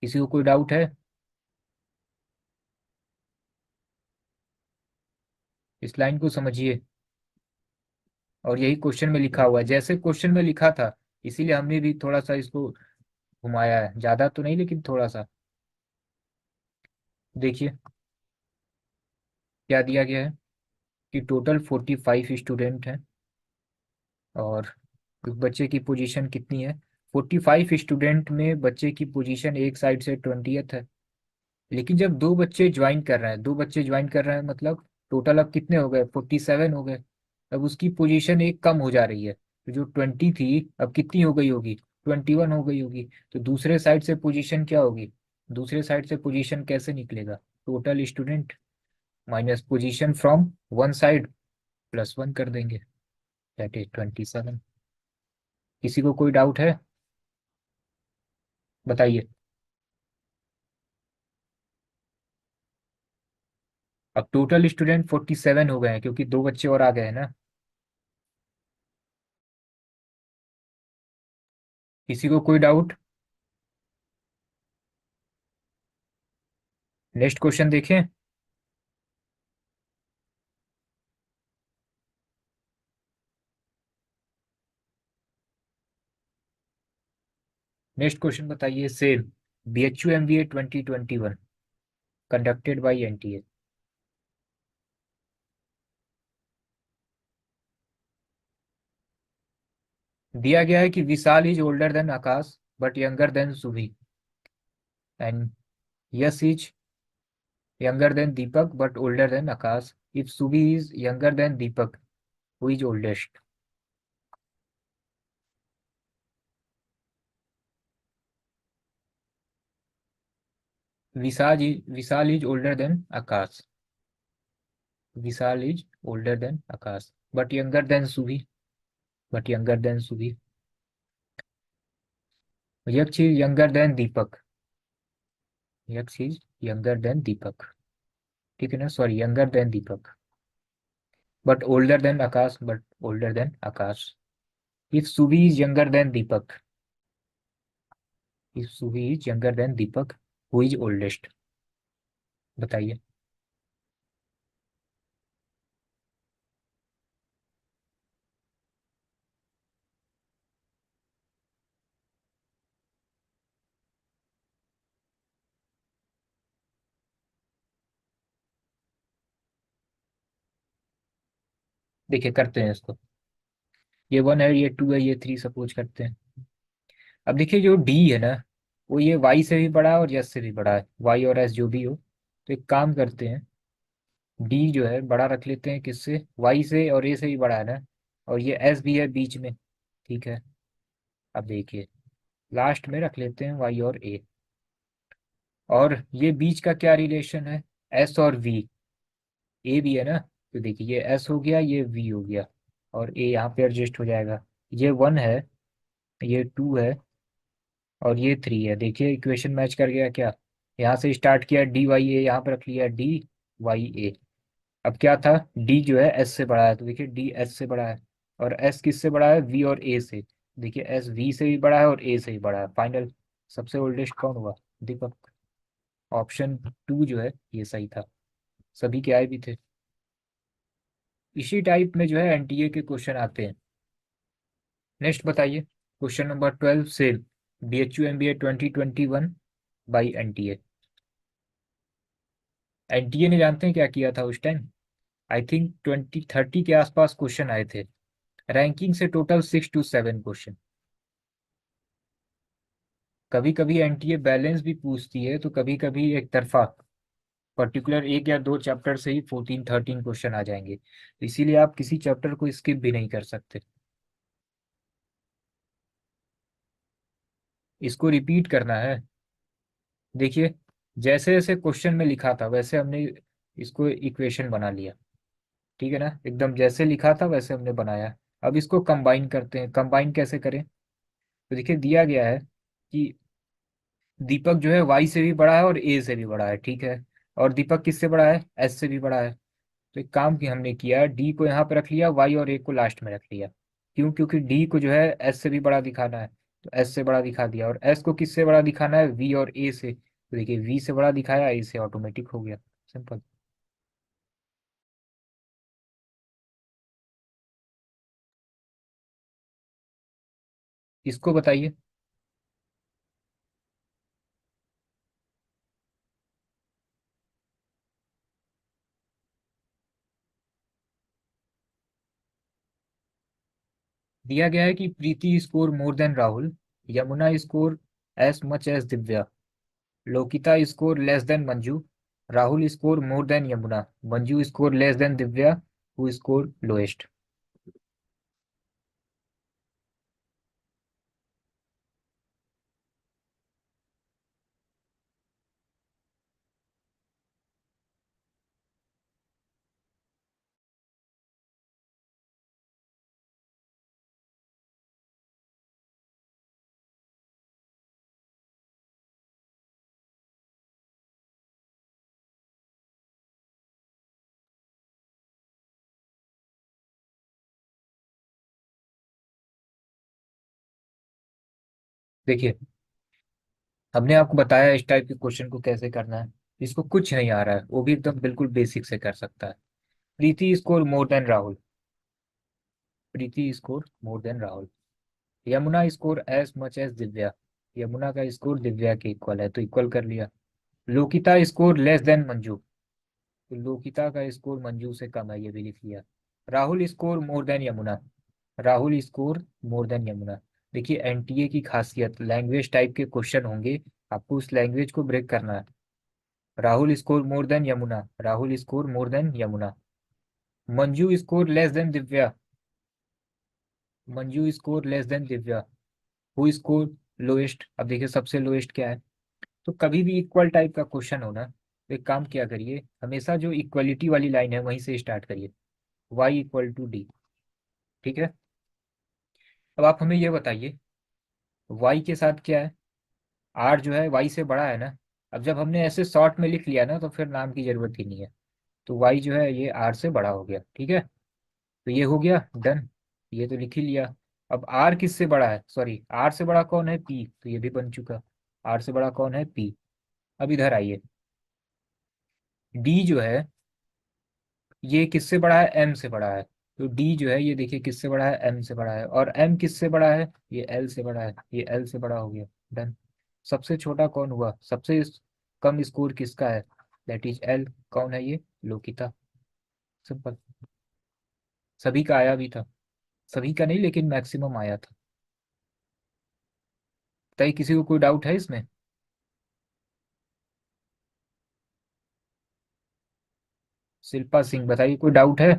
किसी को कोई डाउट है? इस लाइन को समझिए। और यही क्वेश्चन में लिखा हुआ है, जैसे क्वेश्चन में लिखा था, इसीलिए हमने भी थोड़ा सा इसको घुमाया है, ज्यादा तो नहीं लेकिन थोड़ा सा। देखिए क्या दिया गया है कि टोटल 45 स्टूडेंट हैं, और उस बच्चे की पोजीशन कितनी है। 45 स्टूडेंट में बच्चे की पोजीशन एक साइड से 20th है। लेकिन जब दो बच्चे ज्वाइन कर रहे हैं, दो बच्चे ज्वाइन कर रहे हैं मतलब टोटल अब कितने हो गए, 47 हो गए। अब उसकी पोजीशन एक कम हो जा रही है, तो जो 20 थी अब कितनी हो गई होगी, 21 हो गई होगी। तो दूसरे साइड से पोजीशन क्या होगी, दूसरे साइड से पोजीशन कैसे निकलेगा, total student minus position from one side, +1 कर देंगे, दैट इज 27। किसी को कोई डाउट है, बताइए। अब टोटल स्टूडेंट 47 हो गए हैं क्योंकि दो बच्चे और आ गए हैं ना। किसी को कोई डाउट? नेक्स्ट क्वेश्चन देखें। नेक्स्ट क्वेश्चन बताइए, same BHU MBA 2021 conducted by NTA। दिया गया है कि Vishal is older than Akash but younger than Subhi, and Yash is younger than Deepak but older than Akash. If Subhi is younger than Deepak, who is oldest? Vishal is older than Akash. Vishal is older than Akash, but younger than Subhi. But younger than Subhi. Yaksh is younger than Deepak. Yaksh is younger than Deepak. ठीक है ना, sorry younger than Deepak. But older than Akash. But older than Akash. If Subhi is younger than Deepak. If Subhi is younger than Deepak, who is oldest? बताइए। देखिए करते हैं इसको। ये 1 है, ये 2 है, ये 3 सपोज करते हैं। अब देखिए जो डी है ना, वो ये वाई से भी बड़ा है और यस से भी बड़ा है, वाई और एस जो भी हो। तो एक काम करते हैं, डी जो है बड़ा रख लेते हैं, किससे, वाई से, और ए से भी बड़ा है ना, और ये एस भी है बीच में। ठीक है। अब देखिए लास्ट में रख लेते हैं वाई और ए। और ये बीच का क्या रिलेशन है, एस और वी। ए भी है ना, तो देखिए ये एस हो गया, ये वी हो गया, और ए यहाँ पे एडजस्ट हो जाएगा। ये 1 है, ये 2 है, और ये 3 है। देखिए इक्वेशन मैच कर गया क्या। यहाँ से स्टार्ट किया DYA, यहाँ पर रख लिया DYA। अब क्या था, डी जो है एस से बड़ा है, तो देखिए डी एस से बड़ा है। और एस किससे बड़ा है, वी और ए से। देखिए एस वी से भी बड़ा है और ए से भी बड़ा है। फाइनल सबसे ओल्डेस्ट कौन हुआ, दीपक। ऑप्शन टू जो है ये सही था, सभी के आए भी थे। इसी टाइप में जो है एनटीए के क्वेश्चन आते हैं। नेक्स्ट बताइए, क्वेश्चन नंबर 12 से BHU MBA 2021 by NTA. NTA ने जानते हैं क्या किया था उस टाइम? आई थिंक 2030 के आसपास क्वेश्चन आए थे, रैंकिंग से टोटल 6 to 7 क्वेश्चन। कभी कभी एनटीए बैलेंस भी पूछती है, तो कभी कभी एक तरफा पर्टिकुलर एक या दो चैप्टर से ही 14-13 क्वेश्चन आ जाएंगे, तो इसीलिए आप किसी चैप्टर को स्किप भी नहीं कर सकते। इसको रिपीट करना है। देखिए, जैसे जैसे क्वेश्चन में लिखा था वैसे हमने इसको इक्वेशन बना लिया, ठीक है ना, एकदम जैसे लिखा था वैसे हमने बनाया। अब इसको कंबाइन करते हैं। कंबाइन कैसे करें? तो देखिए, दिया गया है कि दीपक जो है वाई से भी बड़ा है और ए से भी बड़ा है, ठीक है, और दीपक किससे बड़ा है? एस से भी बड़ा है। तो एक काम की हमने किया, डी को यहाँ पे रख लिया, वाई और ए को लास्ट में रख लिया। क्यों? क्योंकि डी को जो है एस से भी बड़ा दिखाना है, तो एस से बड़ा दिखा दिया, और एस को किससे बड़ा दिखाना है? वी और ए से, तो देखिए वी से बड़ा दिखाया, ए से, ऑटोमेटिक हो गया। सिंपल। इसको बताइए। दिया गया है कि Preeti score more than Rahul, Yamuna score as much as Divya, Lokita score less than Manju, Rahul score more than Yamuna, Manju score less than Divya, who score lowest. देखिए, हमने आपको बताया इस टाइप के क्वेश्चन को कैसे करना है। इसको कुछ नहीं आ रहा है, वो भी एकदम बिल्कुल बेसिक से कर सकता है। Preeti score more than Rahul, Preeti score more than Rahul, Yamuna score as much as Divya, Yamuna का स्कोर दिव्या के इक्वल है, तो इक्वल कर लिया। लोकिता स्कोर लेस देन मंजू, तो लोकिता का स्कोर मंजू से कम है, ये भी लिख लिया। Rahul score more than Yamuna, Rahul score more than Yamuna. देखिए, एनटीए की खासियत, लैंग्वेज टाइप के क्वेश्चन होंगे, आपको उस लैंग्वेज को ब्रेक करना है। Rahul score more than Yamuna, Rahul score more than Yamuna, Manju score less than Divya, Manju score less than Divya, who score lowest. अब देखिए सबसे लोएस्ट क्या है। तो कभी भी इक्वल टाइप का क्वेश्चन हो ना, तो एक काम क्या करिए, हमेशा जो इक्वलिटी वाली लाइन है वहीं से स्टार्ट करिए, y = d। ठीक है। अब आप हमें ये बताइए, y के साथ क्या है? r जो है y से बड़ा है ना। अब जब हमने ऐसे शॉर्ट में लिख लिया ना, तो फिर नाम की जरूरत ही नहीं है। तो y जो है ये r से बड़ा हो गया, ठीक है। तो ये हो गया डन, ये तो लिख ही लिया। अब r किससे बड़ा है? सॉरी, r से बड़ा कौन है? p, तो ये भी बन चुका। r से बड़ा कौन है? p। अब इधर आइए, d जो है ये किससे बड़ा है? m से बड़ा है। तो d जो है ये देखिए किससे बड़ा है? m से बड़ा है। और m किससे बड़ा है? ये l से बड़ा है, ये l से बड़ा हो गया। डन। सबसे छोटा कौन हुआ? सबसे कम स्कोर किसका है? That is l। कौन है ये? लोकिता। सिंपल। सभी का आया भी था, सभी का नहीं लेकिन मैक्सिमम आया था। बताइए, किसी को कोई डाउट है इसमें? शिल्पा सिंह, बताइए कोई डाउट है?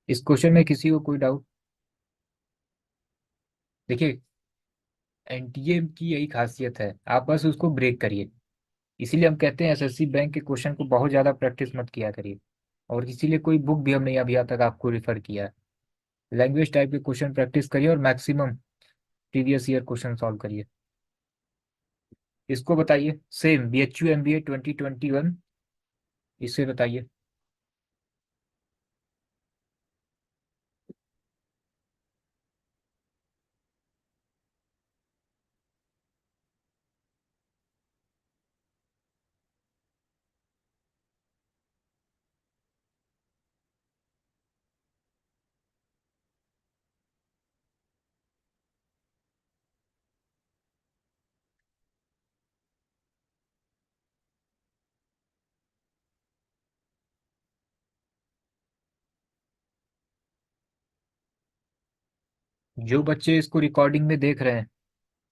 इस क्वेश्चन में किसी को कोई डाउट? देखिए, एनटीए की यही खासियत है, आप बस उसको ब्रेक करिए। इसीलिए हम कहते हैं एसएससी बैंक के क्वेश्चन को बहुत ज्यादा प्रैक्टिस मत किया करिए, और इसीलिए कोई बुक भी हमने अभी तक आपको रिफर किया है। लैंग्वेज टाइप के क्वेश्चन प्रैक्टिस करिए और maximum previous year question solve करिए। इसको बताइए, सेम BHU MBA 2021, इससे बताइए। जो बच्चे इसको रिकॉर्डिंग में देख रहे हैं,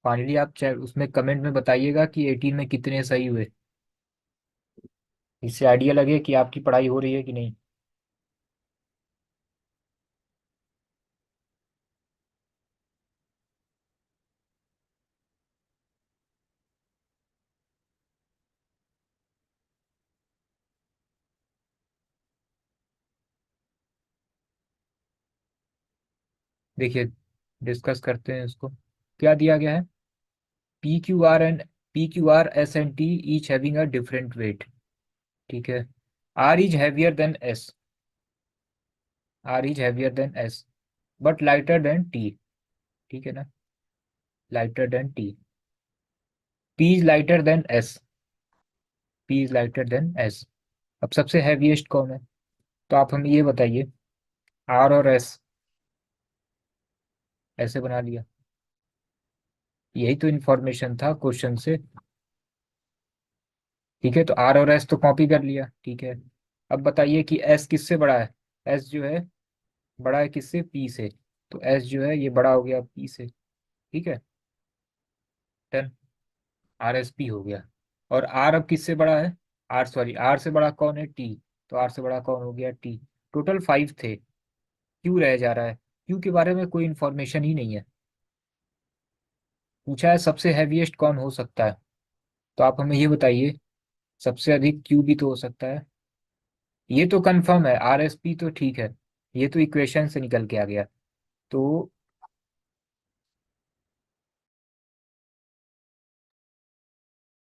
फाइनली आप उसमें कमेंट में बताइएगा कि 18 में कितने सही हुए। इससे आइडिया लगे कि आपकी पढ़ाई हो रही है कि नहीं। देखिए, डिस्कस करते हैं इसको। क्या दिया गया है? P Q R and P Q R S and T each having a different weight. ठीक है। R is heavier than S. R is heavier than S but lighter than T. ठीक है ना? Lighter than T. P is lighter than S. P is lighter than S. अब सबसे heaviest कौन है? तो आप हमें ये बताइए। आर और एस ऐसे बना लिया। यही तो इन्फॉर्मेशन था क्वेश्चन से। ठीक है, तो आर और एस तो कॉपी कर लिया। ठीक है। अब बताइए कि एस किससे बड़ा है? एस जो है बड़ा है किससे? पी से। तो एस जो है ये बड़ा हो गया पी से। ठीक है। डन। आर एस पी हो गया। और आर अब किससे बड़ा है? आर से बड़ा कौन है? टी। तो आर से बड़ा कौन हो गया? टी। टोटल 5 थे। क्यू रह जा रहा है। क्यू के बारे में कोई इंफॉर्मेशन ही नहीं है। पूछा है सबसे हैवीएस्ट कौन हो सकता है। तो आप हमें ये बताइए। सबसे अधिक क्यू भी तो हो सकता है। ये तो कंफर्म है, आर एस पी तो ठीक है। ये तो इक्वेशन से निकल के आ गया। तो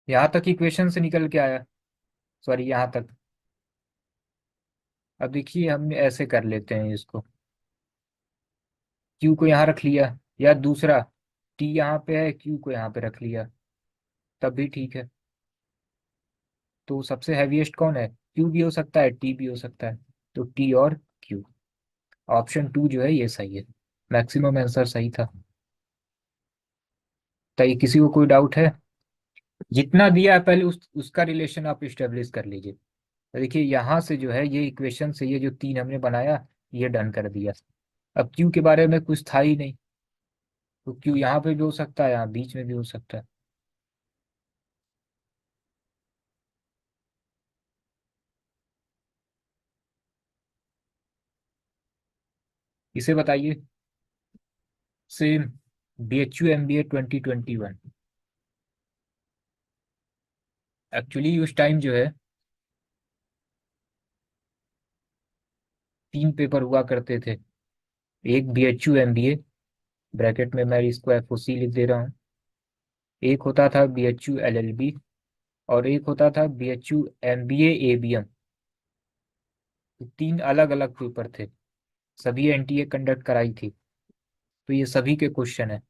यहाँ तक इक्वेशन से निकल के आया। सॉरी, यहाँ तक। अब देखिए, हम ऐसे कर लेते हैं इसको। क्यू को यहाँ रख लिया, या दूसरा टी यहाँ पे है, क्यू को यहाँ पे रख लिया, तब भी ठीक है। तो सबसे हैवीएस्ट कौन है? क्यू भी हो सकता है, टी भी हो सकता है। तो टी और क्यू। ऑप्शन 2 जो है ये सही है। मैक्सिमम आंसर सही था। तो ये किसी को कोई डाउट है? जितना दिया है पहले उसका रिलेशन आप स्टेब्लिश कर लीजिए। तो देखिए, यहाँ से जो है ये इक्वेशन से ये जो 3 हमने बनाया, ये डन कर दिया। अब क्यू के बारे में कुछ था ही नहीं। तो क्यू यहाँ पे भी हो सकता है, यहाँ बीच में भी हो सकता है। इसे बताइए। सेम। BHU MBA 2021। एक्चुअली उस टाइम जो है 3 पेपर हुआ करते थे। एक BHU MBA, ब्रैकेट में मैं इसको FOC लिख दे रहा हूँ। एक होता था BHU LLB। और एक होता था BHU MBA ABM। 3 अलग अलग पेपर थे। सभी NTA कंडक्ट कराई थी। तो ये सभी के क्वेश्चन है।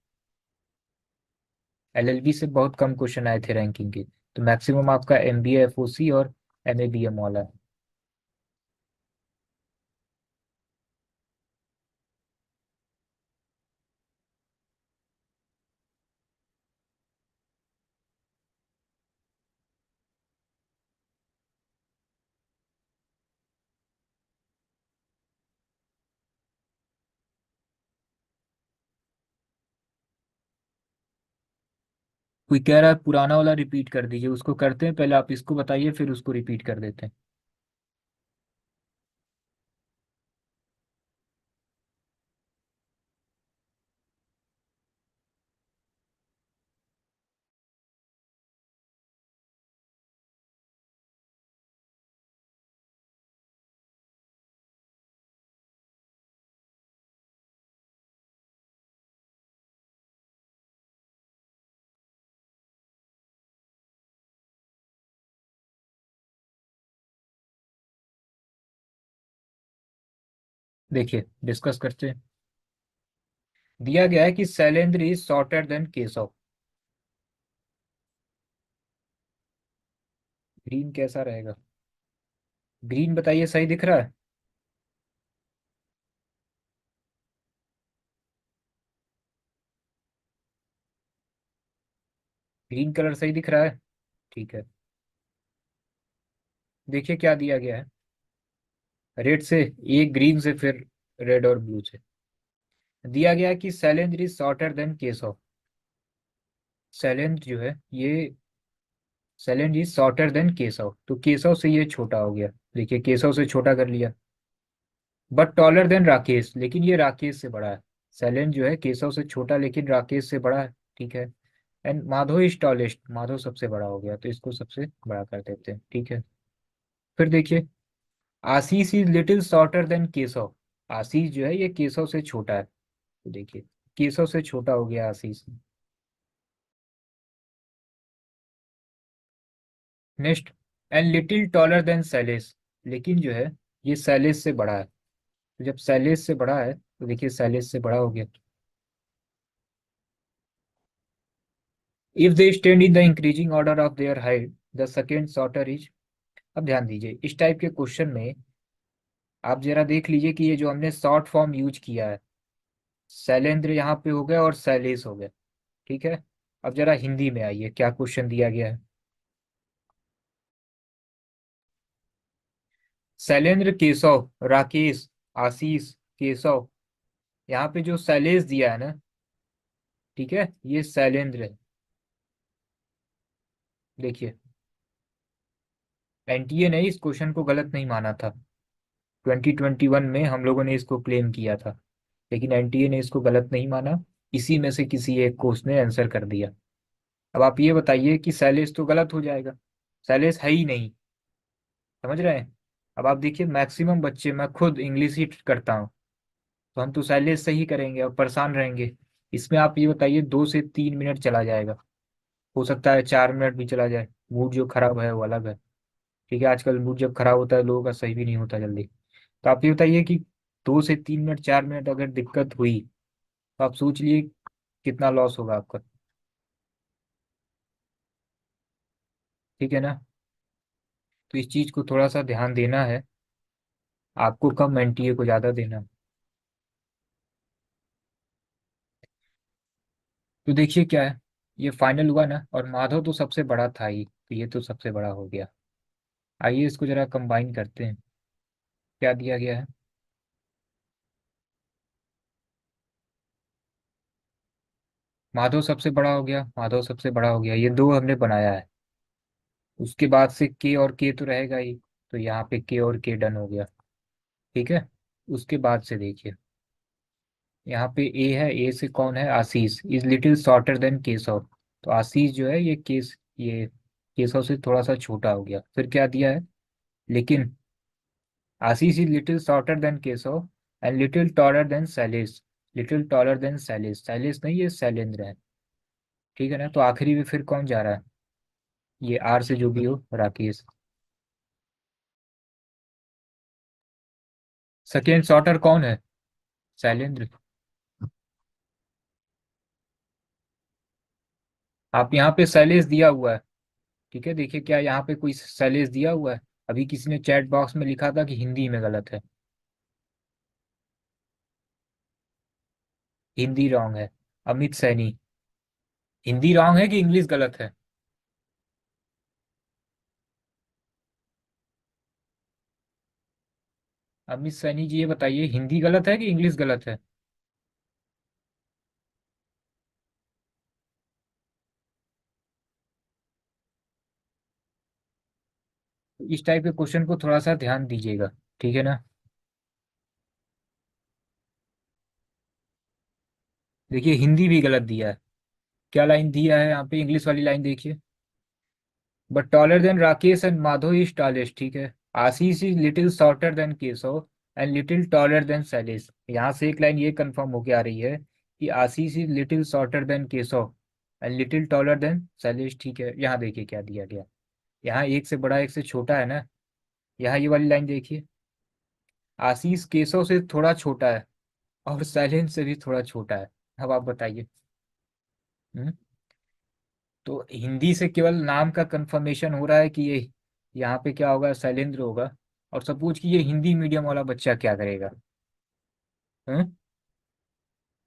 LLB से बहुत कम क्वेश्चन आए थे रैंकिंग के। तो मैक्सिमम आपका MBA FOC और MABM वाला है। कोई कह रहा है पुराना वाला रिपीट कर दीजिए, उसको करते हैं पहले। आप इसको बताइए, फिर उसको रिपीट कर देते हैं। देखिए, डिस्कस करते हैं। दिया गया है कि Shailendra is shorter than Keshav. Green कैसा रहेगा? ग्रीन बताइए, सही दिख रहा है? ग्रीन कलर सही दिख रहा है। ठीक है। देखिए क्या दिया गया है। रेड से, एक ग्रीन से, फिर रेड और ब्लू से। दिया गया कि Shailendra is shorter than Keshav. Shailendra जो है ये, Shailendra is shorter than Keshav, तो केशव से ये छोटा हो गया। देखिए केशव से छोटा कर लिया। बट टॉलर देन राकेश, लेकिन ये राकेश से बड़ा है। शैलेंद्र जो है केशव से छोटा लेकिन राकेश से बड़ा है। ठीक है। And Madhav is tallest, Madhav सबसे बड़ा हो गया तो इसको सबसे बड़ा कर देते हैं। ठीक है। फिर देखिए Ashish is little shorter than Keshav. Ashish जो है ये केशव से छोटा है, तो देखिए केशव से छोटा हो गया Ashish. Next, and little taller than Shailesh, लेकिन जो है ये शैलेश से बड़ा है। तो जब शैलेश से बड़ा है तो देखिए शैलेश से बड़ा हो गया। If they stand in the increasing order of their height, the second shorter is. अब ध्यान दीजिए इस टाइप के क्वेश्चन में आप जरा देख लीजिए कि ये जो हमने शॉर्ट फॉर्म यूज किया है, शैलेंद्र यहाँ पे हो गया और शैलेश हो गया। ठीक है। अब जरा हिंदी में आइए क्या क्वेश्चन दिया गया है। शैलेंद्र केशव राकेश आशीष केशव, यहाँ पे जो शैलेश दिया है ना, ठीक है, ये शैलेंद्र है। देखिए एनटीए ने इस क्वेश्चन को गलत नहीं माना था। 2021 में हम लोगों ने इसको क्लेम किया था, लेकिन एनटीए ने इसको गलत नहीं माना। इसी में से किसी एक को उसने आंसर कर दिया। अब आप ये बताइए कि शैलेश तो गलत हो जाएगा, शैलेश है ही नहीं। समझ रहे हैं। अब आप देखिए मैक्सिमम बच्चे, मैं खुद इंग्लिश ही करता हूँ, तो हम तो शैलेश से ही करेंगे और परेशान रहेंगे। इसमें आप ये बताइए 2 से 3 मिनट चला जाएगा, हो सकता है 4 मिनट भी चला जाए। मूड जो खराब है वो अलग है। ठीक है, आजकल मूड जब खराब होता है लोगों का सही भी नहीं होता जल्दी। तो आप ये बताइए कि 2 से 3 मिनट 4 मिनट अगर दिक्कत हुई तो आप सोच लिए कितना लॉस होगा आपका। ठीक है ना। तो इस चीज को थोड़ा सा ध्यान देना है, आपको कम एनटीए को ज्यादा देना है। तो देखिए क्या है, ये फाइनल हुआ ना, और माधव तो सबसे बड़ा था ही, तो ये तो सबसे बड़ा हो गया। आइए इसको जरा कंबाइन करते हैं। क्या दिया गया है। माधव सबसे बड़ा हो गया, माधव सबसे बड़ा हो गया, ये दो हमने बनाया है। उसके बाद से के और के तो रहेगा ही, तो यहाँ पे के और के डन हो गया। ठीक है। उसके बाद से देखिए यहाँ पे ए है, ए से कौन है, Ashish is little shorter than Keshav. तो आशीष जो है ये केशव से थोड़ा सा छोटा हो गया। फिर क्या दिया है, लेकिन Ashish is little shorter than Keshav and little taller than Shailesh. Little taller than Shailesh, Shailesh नहीं ये शैलेंद्र है। ठीक है ना। तो आखिरी में फिर कौन जा रहा है, ये आर से जो भी हो, राकेश। सेकेंड शॉर्टर कौन है, शैलेंद्र। आप यहाँ पे शैलेश दिया हुआ है। ठीक है, देखिए क्या यहाँ पे कोई शैलेश दिया हुआ है। अभी किसी ने चैट बॉक्स में लिखा था कि हिंदी में गलत है। हिंदी रॉन्ग है। अमित सैनी, हिंदी रॉन्ग है कि इंग्लिश गलत है। अमित सैनी जी ये बताइए हिंदी गलत है कि इंग्लिश गलत है। इस टाइप के क्वेश्चन को थोड़ा सा ध्यान दीजिएगा। ठीक है ना। देखिए हिंदी भी गलत दिया है। क्या लाइन दिया है यहाँ पे, इंग्लिश वाली लाइन देखिए। But taller than Rakesh and Madhav is tallest. ठीक है। Ashish is little shorter than Keshav and little taller than Shailesh. यहाँ से एक लाइन ये कंफर्म होके आ रही है कि Ashish is little shorter than Keshav and little taller than Shailesh. ठीक है। यहाँ देखिए क्या दिया गया, यहाँ एक से बड़ा एक से छोटा है ना। यहाँ ये वाली लाइन देखिए, आशीष केशव से थोड़ा छोटा है और शैलेंद्र से भी थोड़ा छोटा है। अब आप बताइए। हम्म? तो हिंदी से केवल नाम का कंफर्मेशन हो रहा है कि ये यहाँ पे क्या होगा, शैलेंद्र होगा। और सपोज कि ये हिंदी मीडियम वाला बच्चा क्या करेगा। हम्म?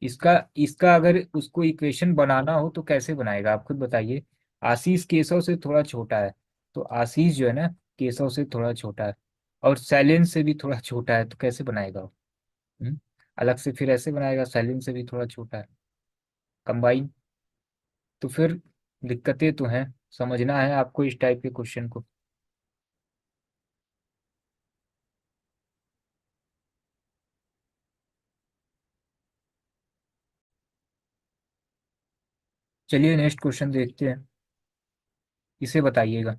इसका इसका अगर उसको इक्वेशन बनाना हो तो कैसे बनाएगा आप खुद बताइए। आशीष केशव से थोड़ा छोटा है, तो आशीष जो है ना केशव से थोड़ा छोटा है और शैलेंद्र से भी थोड़ा छोटा है, तो कैसे बनाएगा वो। हम्म? अलग से फिर ऐसे बनाएगा, सेलिन से भी थोड़ा छोटा है, कंबाइन। तो फिर दिक्कतें तो हैं, समझना है आपको इस टाइप के क्वेश्चन को। चलिए नेक्स्ट क्वेश्चन देखते हैं, इसे बताइएगा।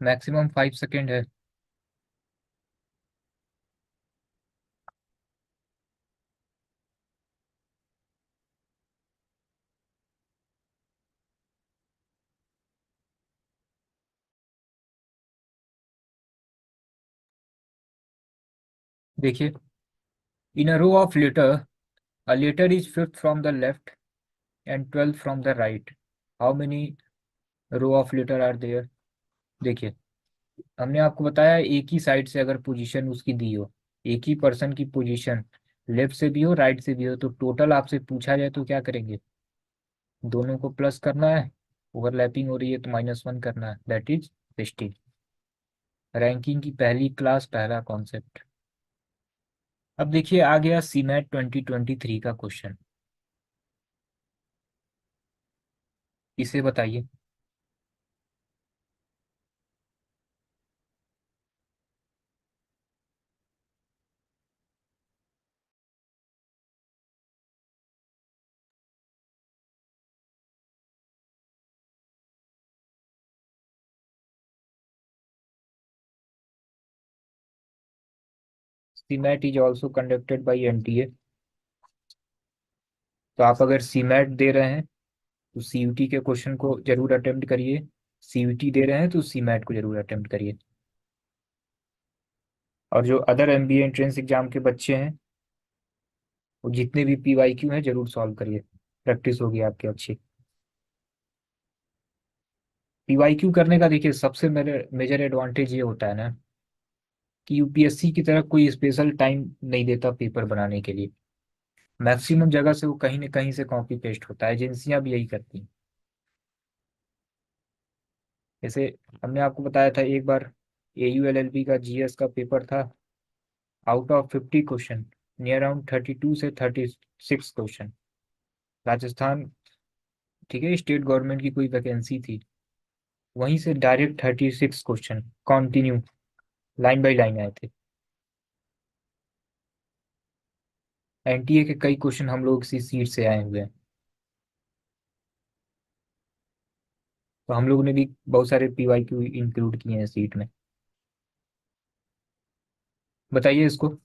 मैक्सिमम 5 सेकेंड है। देखिए, in a row of letter, a letter is fifth from the left and 12th from the right, how many row of letter are there. देखिए, हमने आपको बताया एक ही साइड से अगर पोजीशन उसकी दी हो, एक ही पर्सन की पोजीशन लेफ्ट से भी हो राइट से भी हो, तो टोटल आपसे पूछा जाए तो क्या करेंगे, दोनों को प्लस करना है, ओवरलैपिंग हो रही है तो -1 करना है, दैट इज 16। रैंकिंग की पहली क्लास, पहला कॉन्सेप्ट। अब देखिए आ गया सीमैट 2023 का क्वेश्चन, इसे बताइए। CMAT is also conducted by NTA. तो आप अगर सीमैट दे रहे हैं तो सीयूटी के क्वेश्चन को जरूर अटेम्प्ट करिए, सीयूटी दे रहे हैं तो सीमैट को जरूर अटेम्प्ट करिए। और जो अदर एमबीए एंट्रेंस एग्जाम के बच्चे हैं, वो जितने भी पीवाईक्यू हैं जरूर सॉल्व करिए, प्रैक्टिस होगी आपकी अच्छी। पीवाईक्यू करने का देखिए सबसे मेजर एडवांटेज ये होता है ना, कि यूपीएससी की तरफ कोई स्पेशल टाइम नहीं देता पेपर बनाने के लिए, मैक्सिमम जगह से वो कहीं ना कहीं से कॉपी पेस्ट होता है, एजेंसियां भी यही करती हैं। जैसे हमने आपको बताया था एक बार, AULLB का जीएस का पेपर था, out of 50 question, near around 32 से 36 क्वेश्चन, राजस्थान, ठीक है, स्टेट गवर्नमेंट की कोई वैकेंसी थी, वहीं से direct 36 question continue line by line आए थे। एनटीए के कई क्वेश्चन हम लोग इसी सीट से आए हुए हैं, तो हम लोगों ने भी बहुत सारे पीवाईक्यू इंक्लूड किए हैं सीट में। बताइए इसको।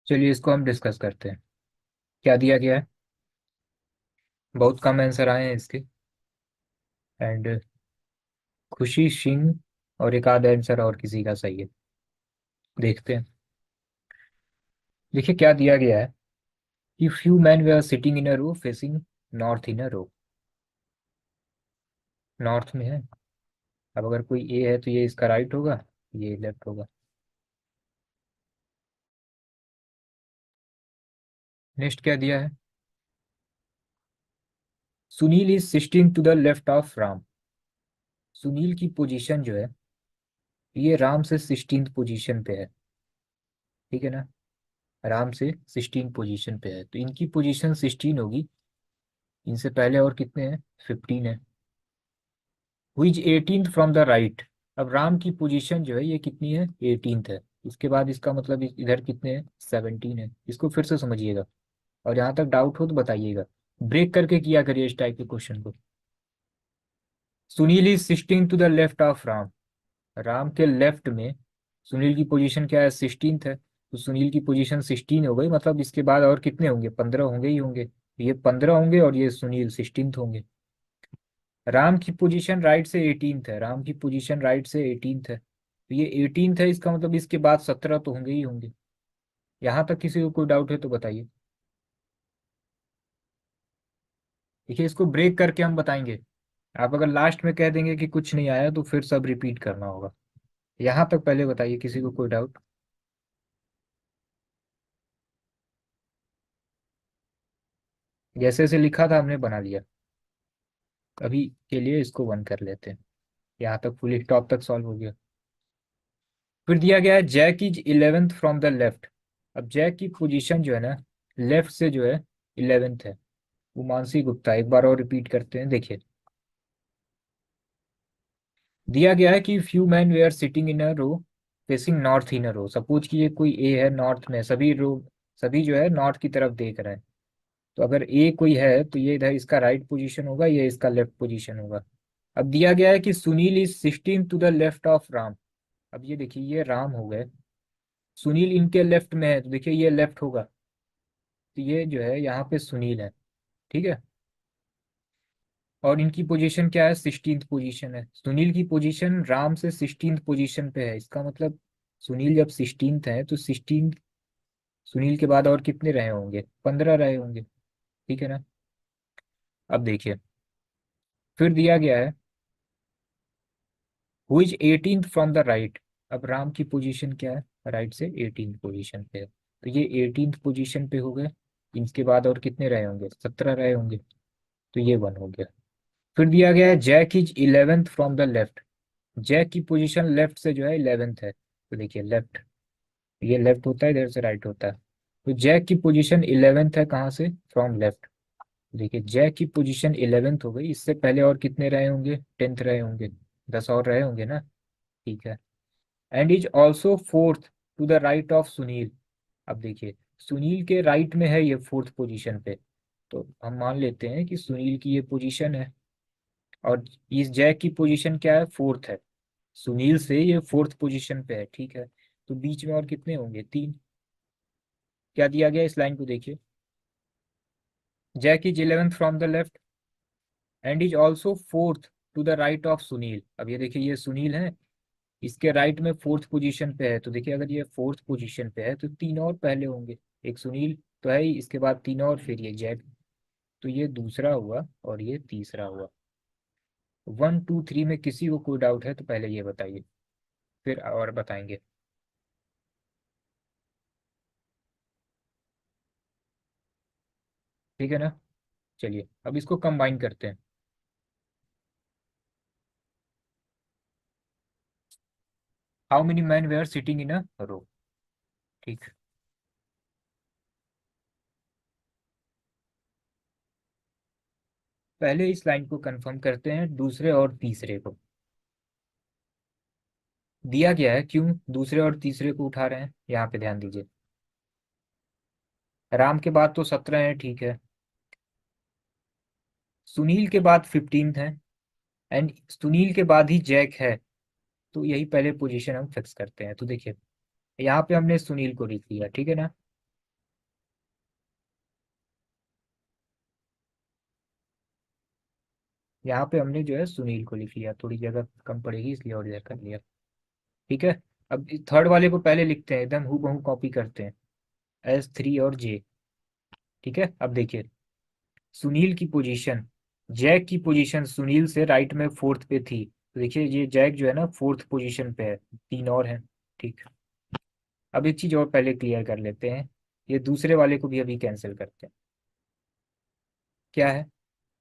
चलिए इसको हम डिस्कस करते हैं, क्या दिया गया है। बहुत कम आंसर आए हैं इसके, एंड खुशी सिंह और एक आध आंसर और किसी का सही है, देखते हैं। देखिए क्या दिया गया है, कि few man way are sitting in a row facing north in a row, north में है। अब अगर कोई ए है तो ये इसका राइट होगा, ये लेफ्ट होगा। नेक्स्ट क्या दिया है, Sunil is sitting to the left of Ram. Sunil की पोजीशन जो है ये राम से 16th पोजीशन पे है, ठीक है ना। राम से 16 पोजीशन पे है, तो इनकी पोजीशन 16 होगी। इनसे पहले और कितने हैं, 15 है। हुई 18th फ्रॉम द राइट। अब राम की पोजीशन जो है ये कितनी है, 18th है। इसके बाद इसका मतलब इधर कितने हैं, 17 है। इसको फिर से समझिएगा, और यहाँ तक डाउट हो तो बताइएगा। ब्रेक करके किया करिए इस टाइप के क्वेश्चन को। Sunil is 16 to the left of Ram. Ram के लेफ्ट में सुनील की पोजीशन क्या है, 16th है। तो सुनील की पोजीशन 16 हो गई, मतलब इसके बाद और कितने होंगे, 15 होंगे ही होंगे। ये 15 होंगे और ये सुनील 16th होंगे। राम की पोजीशन राइट से 18th है, राम की पोजीशन राइट से 18th है, तो ये 18th है। इसका मतलब इसके बाद 17 तो होंगे ही होंगे। यहाँ तक किसी को कोई डाउट है तो बताइए। देखिए, इसको ब्रेक करके हम बताएंगे। आप अगर लास्ट में कह देंगे कि कुछ नहीं आया तो फिर सब रिपीट करना होगा। यहाँ तक पहले बताइए, किसी को कोई डाउट। जैसे जैसे लिखा था हमने बना लिया। अभी के लिए इसको बंद कर लेते हैं। यहाँ तक फुल टॉप तक सॉल्व हो गया। फिर दिया गया है Jack is 11th from the left. अब जैक की पोजीशन जो है ना, लेफ्ट से जो है 11th है। वो मानसी गुप्ता, एक बार और रिपीट करते हैं, देखिए। दिया गया है कि few man way are sitting in a row facing north in a row. Suppose कि ये कोई ए है, नॉर्थ में सभी रो, सभी जो है नॉर्थ की तरफ देख रहे हैं। तो अगर ए कोई है तो ये इधर इसका राइट पोजीशन होगा, ये इसका लेफ्ट पोजीशन होगा। अब दिया गया है कि Sunil is 16 to the left of Ram. अब ये देखिए, ये राम हो गए, सुनील इनके लेफ्ट में है, तो देखिए ये लेफ्ट होगा। तो ये जो है यहाँ पे सुनील है, ठीक है। और इनकी पोजीशन क्या है, 16th पोजीशन है। सुनील की पोजीशन राम से 16th पोजीशन पे है। इसका मतलब सुनील जब 16th है तो 16 सुनील के बाद और कितने रहे होंगे, 15 रहे होंगे, ठीक है ना। अब देखिए, फिर दिया गया है who is 18th from the right. अब राम की पोजीशन क्या है, राइट से 18th पोजीशन पे है, तो ये 18th पोजीशन पे हो गए। इनके बाद और कितने रहे होंगे, 17 रहे होंगे, तो ये वन हो गया। फिर दिया गया है Jack is 11th from the left. Jack की पोजीशन लेफ्ट से जो है 11th है, तो देखिए लेफ्ट, ये लेफ्ट होता है, इधर से राइट होता है। तो जैक की पोजीशन 11th है, कहाँ से, फ्रॉम लेफ्ट। देखिए जैक की पोजीशन 11th हो गई। इससे पहले और कितने रहे होंगे, 10th रहे होंगे, 10 और रहे होंगे ना, ठीक है। And is also fourth to the right of Sunil. अब देखिए, सुनील के राइट में है ये, फोर्थ पोजीशन पे। तो हम मान लेते हैं कि सुनील की ये पोजीशन है, और इस जैक की पोजीशन क्या है, फोर्थ है। सुनील से ये फोर्थ पोजीशन पे है, ठीक है। तो बीच में और कितने होंगे, 3। क्या दिया गया इस लाइन को देखिए, Jack is 11th from the left and is also fourth to the right of Sunil. अब ये देखिए, ये सुनील है, इसके राइट में फोर्थ पोजीशन पे है। तो देखिए, अगर ये फोर्थ पोजीशन पे है तो 3 और पहले होंगे। एक सुनील तो है ही, इसके बाद 3 और, फिर ये जैक। तो ये दूसरा हुआ और ये तीसरा हुआ। 1 2 3 में किसी को कोई डाउट है तो पहले ये बताइए, फिर और बताएंगे। ठीक है ना। चलिए अब इसको कंबाइन करते हैं। How many man way are sitting in a row, ठीक। पहले इस लाइन को कंफर्म करते हैं, दूसरे और तीसरे को। दिया गया है, क्यों दूसरे और तीसरे को उठा रहे हैं, यहाँ पे ध्यान दीजिए। राम के बाद तो 17 है, ठीक है। सुनील के बाद 15th है, एंड सुनील के बाद ही जैक है। तो यही पहले पोजीशन हम फिक्स करते हैं। तो देखिए, यहाँ पे हमने सुनील को लिख लिया, ठीक है ना। यहाँ पे हमने जो है सुनील को लिख लिया, थोड़ी जगह कम पड़ेगी इसलिए और इधर कर लिया, ठीक है। अब थर्ड वाले को पहले लिखते हैं, एकदम हूबहू कॉपी करते हैं, S3 और J, ठीक है। अब देखिए, सुनील की पोजीशन, जैक की पोजीशन सुनील से राइट में फोर्थ पे थी। तो देखिए, ये जैक जो है ना फोर्थ पोजीशन पे है, 3 और हैं, ठीक। अब एक चीज और पहले क्लियर कर लेते हैं, ये दूसरे वाले को भी अभी कैंसिल करते हैं। क्या है,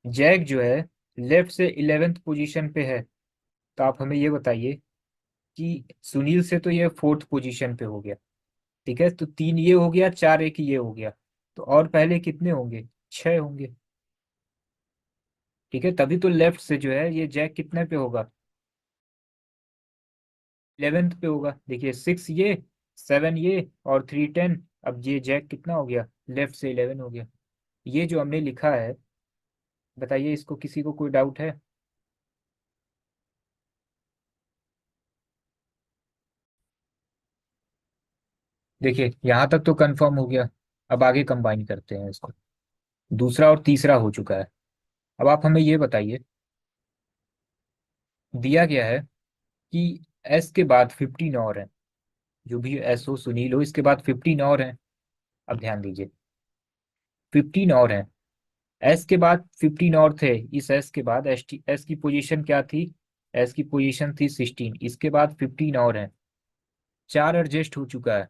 जैक जो है लेफ्ट से 11th पोजीशन पे है। तो आप हमें ये बताइए कि सुनील से तो ये फोर्थ पोजीशन पे हो गया। ठीक है, तो तीन ये हो गया, चार एक ये हो गया। तो और पहले कितने होंगे? छह होंगे। ठीक है, तभी तो लेफ्ट से जो है ये जैक कितने पे होगा? 11th पे होगा। देखिए, सिक्स ये, सेवन ये, और थ्री 10। अब ये जैक कितना हो गया? लेफ्ट से 11 हो गया। ये जो हमने लिखा है, बताइए इसको, किसी को कोई डाउट है? देखिए यहाँ तक तो कंफर्म हो गया। अब आगे कंबाइन करते हैं इसको। दूसरा और तीसरा हो चुका है। अब आप हमें ये बताइए, दिया गया है कि एस के बाद 15 और हैं। जो भी एस हो, सुनील हो, इसके बाद 15 और हैं। अब ध्यान दीजिए, 15 और हैं। एस के बाद 15 और थे। इस एस के बाद एस की पोजीशन क्या थी? एस की पोजीशन थी 16। इसके बाद 15 और हैं। चार एडजस्ट हो चुका है,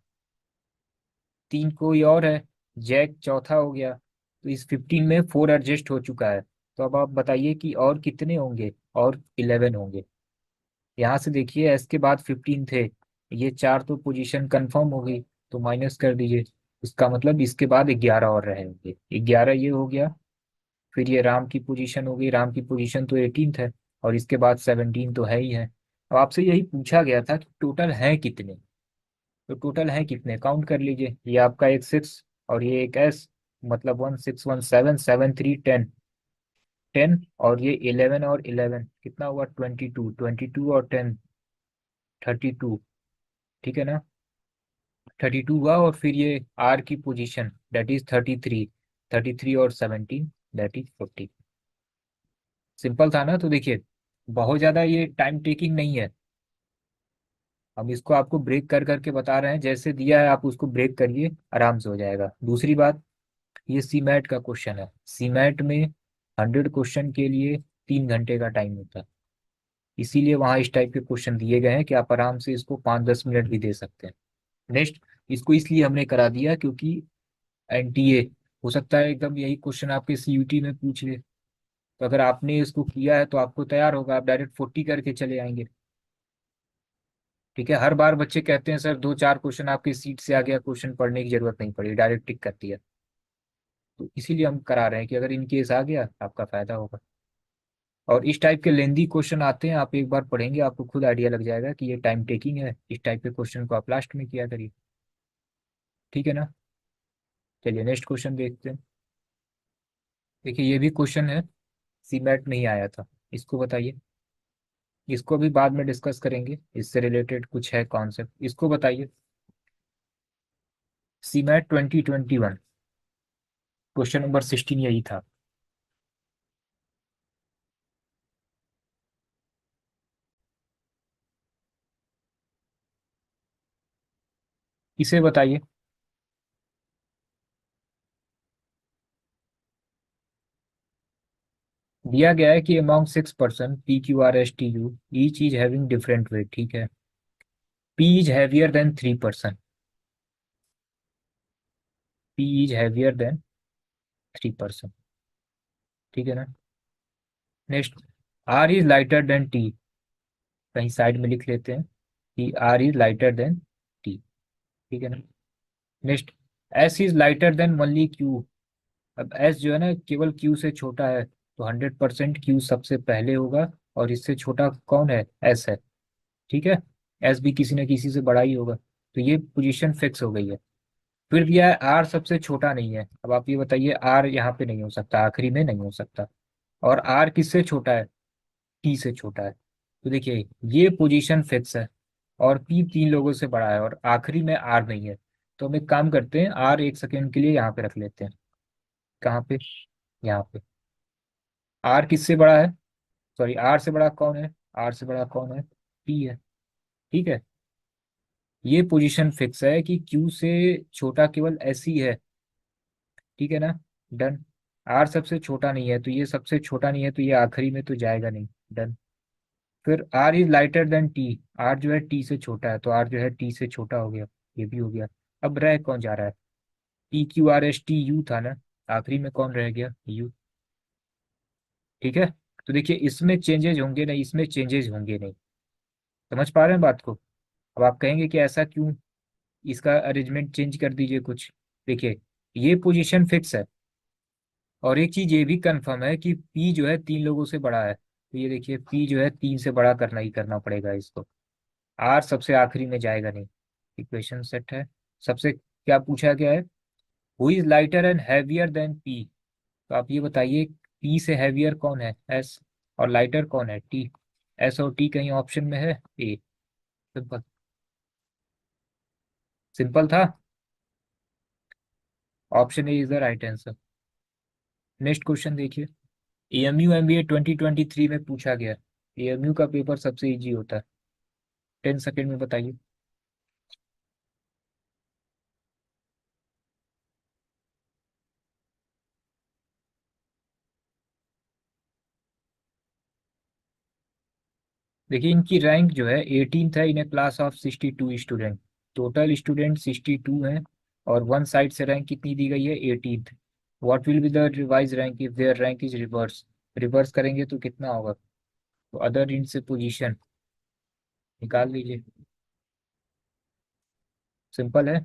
तीन कोई और है, जैक चौथा हो गया। तो इस 15 में फोर एडजस्ट हो चुका है। तो अब आप बताइए कि और कितने होंगे? और 11 होंगे। यहाँ से देखिए, एस के बाद 15 थे, ये चार तो पोजीशन कंफर्म हो गई, तो माइनस कर दीजिए। इसका मतलब इसके बाद 11 और रहेंगे। 11 ये हो गया। फिर ये राम की पोजीशन हो गई, राम की पोजीशन तो 18th है। और इसके बाद 17 तो है ही है। अब आपसे यही पूछा गया था कि टोटल है कितने। तो टोटल है कितने काउंट कर लीजिए। ये आपका एक सिक्स और ये एक एस, मतलब 1617, 7310। 10 और ये 11 और 11 कितना हुआ? 22। 22 और 10, 32। ठीक है ना? 32 हुआ, और फिर ये आर की पोजीशन दैट इज 33। 33 और 17 दैट इज 40। सिंपल था ना? तो देखिए, बहुत ज्यादा ये टाइम टेकिंग नहीं है। हम इसको आपको ब्रेक कर करके बता रहे हैं, जैसे दिया है आप उसको ब्रेक करिए, आराम से हो जाएगा। दूसरी बात, ये सीमैट का क्वेश्चन है। सीमैट में 100 क्वेश्चन के लिए 3 घंटे का टाइम होता है। इसीलिए वहाँ इस टाइप के क्वेश्चन दिए गए हैं कि आप आराम से इसको 5-10 मिनट भी दे सकते हैं। नेक्स्ट, इसको इसलिए हमने करा दिया क्योंकि एनटीए, हो सकता है एकदम यही क्वेश्चन आपके सीयूटी में पूछ ले। तो अगर आपने इसको किया है तो आपको तैयार होगा, आप डायरेक्ट 40 करके चले आएंगे। ठीक है, हर बार बच्चे कहते हैं सर दो चार क्वेश्चन आपकी सीट से आ गया, क्वेश्चन पढ़ने की जरूरत नहीं पड़ी, डायरेक्ट टिक कर दिया। तो इसीलिए हम करा रहे हैं कि अगर इन केस आ गया आपका फायदा होगा। और इस टाइप के लेंदी क्वेश्चन आते हैं, आप एक बार पढ़ेंगे आपको खुद आइडिया लग जाएगा कि ये टाइम टेकिंग है। इस टाइप के क्वेश्चन को आप लास्ट में किया करिए। ठीक है ना? चलिए नेक्स्ट क्वेश्चन देखते हैं। देखिए, ये भी क्वेश्चन है, सीमैट में ही आया था। इसको बताइए। इसको भी बाद में डिस्कस करेंगे, इससे रिलेटेड कुछ है कॉन्सेप्ट, इसको बताइए। सीमैट 2021, क्वेश्चन नंबर 16 यही था। इसे बताइए। दिया गया है कि among 6 person P Q R S T U each is having different weight. ठीक है, P is heavier than 3 person. P is heavier than 3 person. ठीक है ना? Next, R is lighter than T. कहीं साइड में लिख लेते हैं कि R is lighter than T. ठीक है ना? Next, S is lighter than only Q. अब एस जो है ना केवल क्यू से छोटा है, तो 100% क्यू सबसे पहले होगा। और इससे छोटा कौन है? एस है। ठीक है, एस भी किसी न किसी से बड़ा ही होगा। तो ये पोजीशन फिक्स हो गई है। फिर दिया है आर सबसे छोटा नहीं है। अब आप ये बताइए, आर यहाँ पे नहीं हो सकता, आखिरी में नहीं हो सकता। और आर किससे छोटा है? टी से छोटा है। तो देखिए, ये पोजीशन फिक्स है। और पी तीन लोगों से बड़ा है, और आखिरी में आर नहीं है। तो हम एक काम करते हैं, आर एक सेकेंड के लिए यहाँ पे रख लेते हैं। कहाँ पे? यहाँ पे। आर किससे बड़ा है? सॉरी, आर से बड़ा कौन है? आर से बड़ा कौन है? पी है। ठीक है, ये पोजीशन फिक्स है कि क्यू से छोटा केवल एस ही है। ठीक है ना? डन। आर सबसे छोटा नहीं है, तो ये सबसे छोटा नहीं है, तो ये आखिरी में तो जाएगा नहीं। डन। फिर R is lighter than T. R जो है टी से छोटा है, तो आर जो है टी से छोटा हो गया। ये भी हो गया। अब रह कौन जा रहा है? P Q R S T you था ना, आखिरी में कौन रह गया? यू। ठीक है, तो देखिए इसमें चेंजेस होंगे नहीं, इसमें चेंजेस होंगे नहीं। समझ पा रहे हैं बात को? अब आप कहेंगे कि ऐसा क्यों, इसका अरेंजमेंट चेंज कर दीजिए कुछ। देखिए, ये पोजीशन फिक्स है, और एक चीज ये भी कंफर्म है कि पी जो है 3 लोगों से बड़ा है, तो ये देखिए पी जो है 3 से बड़ा करना ही करना पड़ेगा इसको। आर सबसे आखिरी में जाएगा नहीं। इक्वेशन सेट है। सबसे क्या पूछा गया है? Who is lighter and heavier than P. तो आप ये बताइए, पी से हैवियर कौन है? एस। और लाइटर कौन है? टी। एस और टी कहीं ऑप्शन में है? ए। सिंपल। सिंपल था। Option A is the right answer. Next question देखिए। एएमयू एमबीए 2023 में पूछा गया। एएमयू का पेपर सबसे इजी होता है। 10 सेकेंड में बताइए। देखिए, इनकी रैंक जो है 18th है in a class of 62 student. Total student 62 हैं, और वन साइड से रैंक कितनी दी गई है? 18th। What will be the revise rank if their rank is reverse? Reverse करेंगे तो कितना होगा? तो अदर इन से पोजीशन निकाल लीजिए। सिंपल है।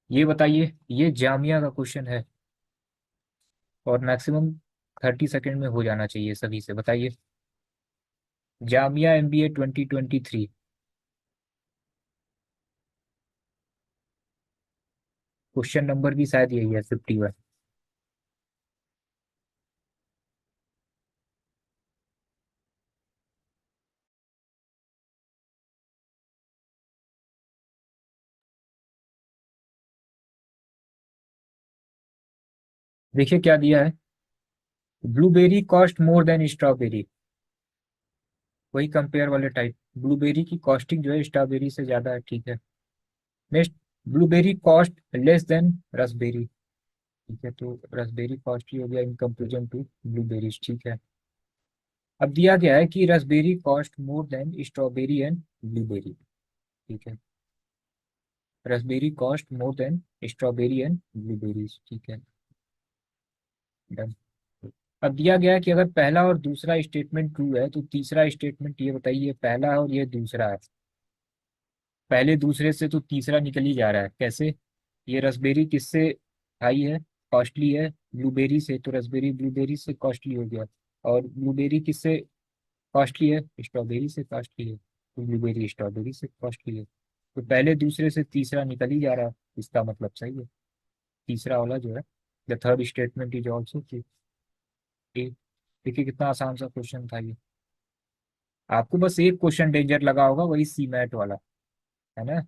ये बताइए, ये जामिया का क्वेश्चन है, और मैक्सिमम 30 सेकेंड में हो जाना चाहिए सभी से। बताइए, जामिया एमबीए 2023। क्वेश्चन नंबर भी शायद यही है, 51। देखिए क्या दिया है। Blueberry cost more than strawberry. वही कंपेयर वाले टाइप। ब्लूबेरी की कॉस्टिंग जो है स्ट्रॉबेरी से ज्यादा है, ठीक है। Next, blueberry cost less than raspberry. ठीक है, तो रसबेरी कॉस्टली हो गया इन कंपेरिजन टू ब्लूबेरीज, ठीक है। अब दिया गया है कि raspberry cost more than strawberry and blueberry. ठीक है, raspberry cost more than strawberry and blueberries, ठीक है। डन। अब दिया गया है कि अगर पहला और दूसरा स्टेटमेंट ट्रू है तो तीसरा स्टेटमेंट, ये बताइए, पहला है और ये दूसरा है। पहले दूसरे से तो तीसरा निकल ही जा रहा है, कैसे? ये रसबेरी किससे हाई है? कॉस्टली है ब्लूबेरी से, तो रसबेरी ब्लूबेरी से कॉस्टली हो गया। और ब्लूबेरी किससे कॉस्टली है? स्ट्रॉबेरी से कॉस्टली है, तो ब्लूबेरी स्ट्रॉबेरी से कॉस्टली है। तो पहले दूसरे से तीसरा निकल ही जा रहा है, इसका मतलब सही है। तीसरा वाला जो है, the third statement is also true. देखिए कितना आसान सा क्वेश्चन था ये। आपको बस एक क्वेश्चन डेंजर लगा होगा, वही सी मैट वाला, है ना?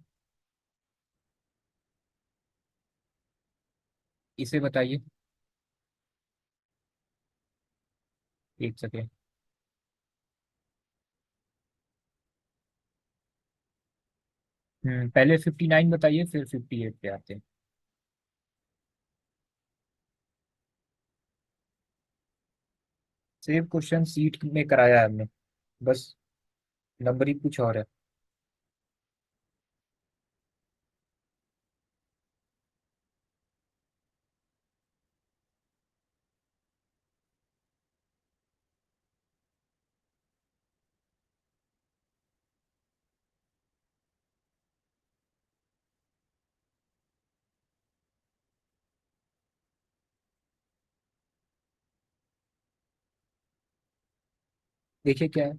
इसे बताइए। एक सेकेंड। पहले 59 बताइए, फिर 58 पे आते हैं। सेम क्वेश्चन सीट में कराया है हमने, बस नंबरिंग कुछ और है। देखिए क्या है।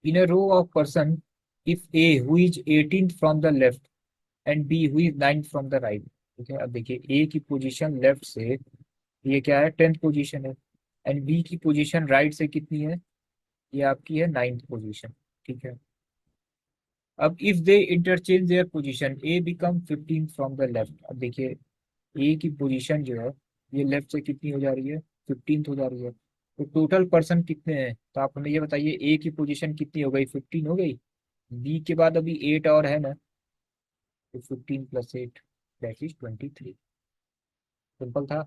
In a row of person, if A who is 18th from the left and B who is 9th from the right. ठीक है, अब देखिए ए की पोजीशन लेफ्ट से, ये क्या है? 10th पोजीशन है। एंड बी की पोजीशन राइट से कितनी है? ये आपकी है 9th पोजीशन। ठीक है। अब if they interchange their position, A become 15th from the left. अब देखिए ए की पोजीशन जो है, ये लेफ्ट से कितनी हो जा रही है? 15th हो जा रही है। तो टोटल पर्सन कितने हैं? तो आप हमें ये बताइए, ए की पोजीशन कितनी हो गई? 15 हो गई। बी के बाद अभी 8 और है ना, तो 15 + 8 दैट इज 23। सिंपल था।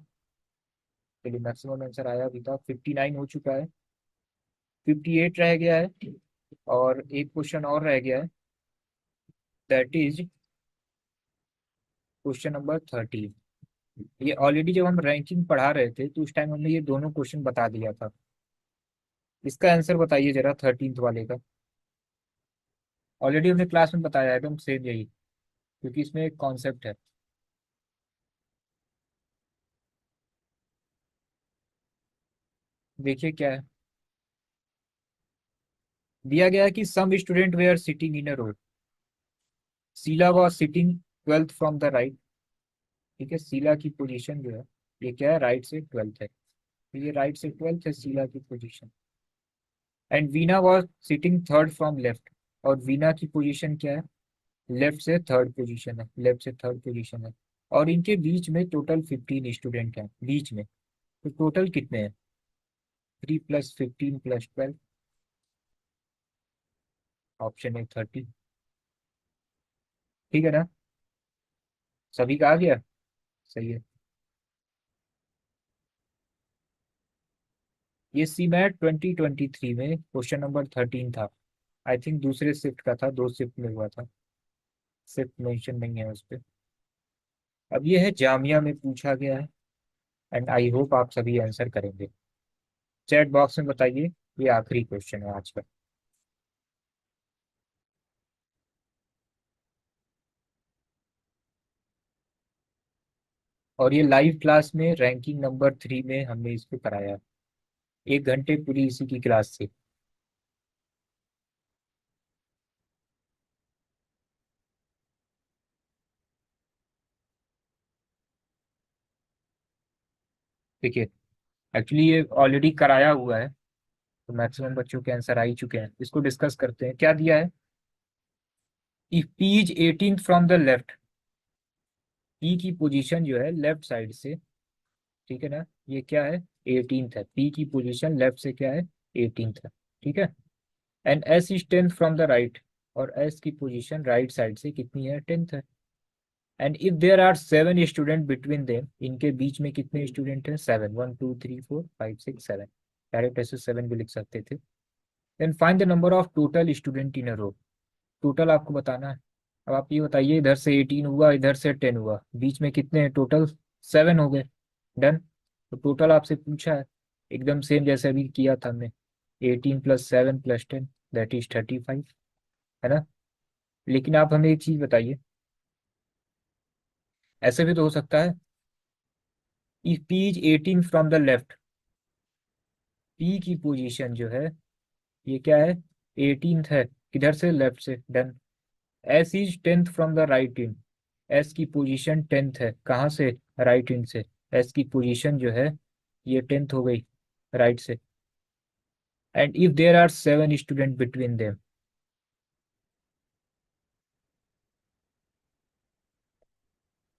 चलिए, मैक्सिमम आंसर आया अभी तक। 59 हो चुका है, 58 रह गया है, और एक क्वेश्चन और रह गया है, दैट इज क्वेश्चन नंबर 30। ये ऑलरेडी जब हम रैंकिंग पढ़ा रहे थे तो उस टाइम हमने ये दोनों क्वेश्चन बता दिया था। इसका आंसर बताइए जरा 13th वाले का। ऑलरेडी हमने क्लास में बताया है एकदम सेम यही, क्योंकि इसमें एक कॉन्सेप्ट है। देखिए क्या है, दिया गया है कि some student were sitting in a row. Sheela was sitting 12th from the right. ठीक है, शीला की पोजीशन जो है, ये क्या है, राइट से 12th है, तो ये राइट से 12th है शीला की position. And Veena was sitting third from left, और वीना की पोजीशन क्या है, लेफ्ट से थर्ड पोजीशन है, लेफ्ट से थर्ड पोजीशन है। और इनके बीच में टोटल 15 स्टूडेंट हैं बीच में, तो टोटल कितने हैं, 3 + 15 + 12। ऑप्शन है 30। ठीक है ना, सभी का आ गया। सही है। ये सी मैट 2023 में क्वेश्चन नंबर 13 था। आई थिंक दूसरे शिफ्ट का था, 2 शिफ्ट में हुआ था, शिफ्ट मेंशन नहीं है उस पर। अब ये है जामिया में पूछा गया है, एंड आई होप आप सभी आंसर करेंगे। चैट बॉक्स में बताइए, ये आखिरी क्वेश्चन है आज का। और ये लाइव क्लास में रैंकिंग नंबर 3 में हमने इसको कराया, 1 घंटे पूरी इसी की क्लास थी। देखिए, एक्चुअली ये ऑलरेडी कराया हुआ है, तो मैक्सिमम बच्चों के आंसर आ ही चुके हैं। इसको डिस्कस करते हैं। क्या दिया है, if P is 18 from the left, P की पोजीशन जो है लेफ्ट साइड से, ठीक है ना, ये क्या है, 18th है, पी की पोजीशन लेफ्ट से क्या है, 18th है। ठीक है। And S is 10th from the right, और एस की पोजीशन राइट साइड से कितनी है, 10th है। And if there are 7 student between them, इनके बीच में कितने स्टूडेंट हैं, 7, 1 2 3 4 5 6 7, डायरेक्ट ऐसे 7 भी लिख सकते थे। Then find the number of total student in a row, total आपको बताना है। अब आप ये बताइए, इधर से 18 हुआ, इधर से 10 हुआ, बीच में कितने हैं टोटल, 7 हो गए। डन। तो टोटल आपसे पूछा है, एकदम सेम जैसे अभी किया था हमने, 18 + 7 + 10, दैट इज 35, है ना। लेकिन आप हमें एक चीज बताइए, ऐसे भी तो हो सकता है, if P is 18 from the left, P की पोजीशन जो है, ये क्या है, 18th है, किधर से, लेफ्ट से। Done. S is 10th from the right in, S की पोजीशन 10th है, कहाँ से, राइट इन से। एस की पोजीशन जो है, ये 10th हो गई, राइट से। And if there are 7 student between them,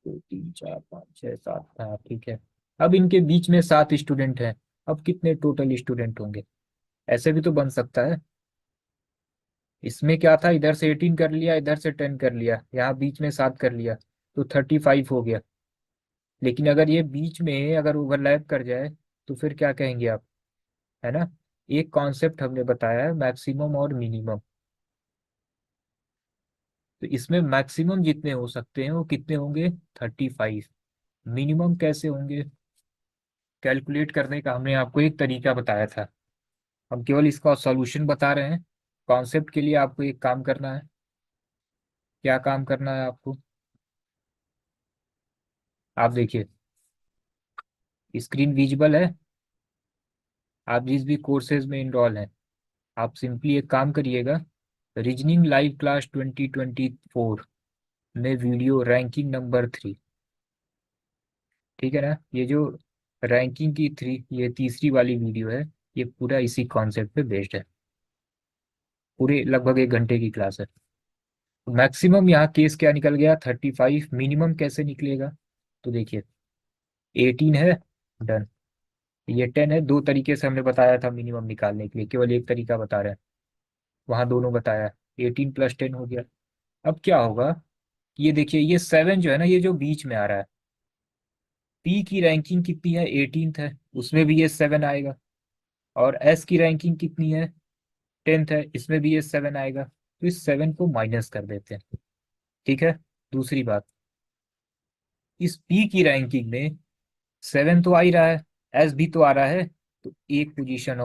2 3 4 5 6 7, हाँ ठीक है। अब इनके बीच में 7 स्टूडेंट हैं, अब कितने टोटल स्टूडेंट होंगे, ऐसे भी तो बन सकता है। इसमें क्या था, इधर से 18 कर लिया, इधर से 10 कर लिया, यहाँ बीच में 7 कर लिया, तो 35 हो गया। लेकिन अगर ये बीच में अगर ओवरलैप कर जाए, तो फिर क्या कहेंगे आप, है ना। एक कॉन्सेप्ट हमने बताया है, मैक्सिमम और मिनिमम। तो इसमें मैक्सिमम जितने हो सकते हैं वो कितने होंगे, 35। मिनिमम कैसे होंगे, कैलकुलेट करने का हमने आपको एक तरीका बताया था, हम केवल इसका सॉल्यूशन बता रहे हैं। कॉन्सेप्ट के लिए आपको एक काम करना है। क्या काम करना है आपको, आप देखिए, स्क्रीन विजिबल है, आप जिस भी कोर्सेज में इनरोल हैं, आप सिंपली एक काम करिएगा, रीजनिंग लाइव क्लास 2024 में वीडियो रैंकिंग नंबर 3, ठीक है ना, ये जो रैंकिंग की 3, ये तीसरी वाली वीडियो है, ये पूरा इसी कॉन्सेप्ट पे बेस्ड है। पूरे लगभग 1 घंटे की क्लास है। मैक्सिमम यहाँ केस क्या निकल गया, 35। मिनिमम कैसे निकलेगा, तो देखिए, 18 है, डन। ये 10 है, 2 तरीके से हमने बताया था मिनिमम निकालने के लिए, केवल एक तरीका बता रहे हैं, वहां दोनों बताया। 18 + 10 हो गया। अब क्या होगा, ये देखिए, ये 7 जो है ना, ये जो बीच में आ रहा है, पी की रैंकिंग कितनी है, 18th है, उसमें भी ये 7 आएगा। और एस की रैंकिंग कितनी है, 10th है, इसमें भी ये 7 आएगा, तो इस 7 को माइनस कर देते हैं। ठीक है। दूसरी बात, इस पी की रैंकिंग में 7 तो आ ही रहा है, एस भी तो आ रहा है, तो एक पोजीशन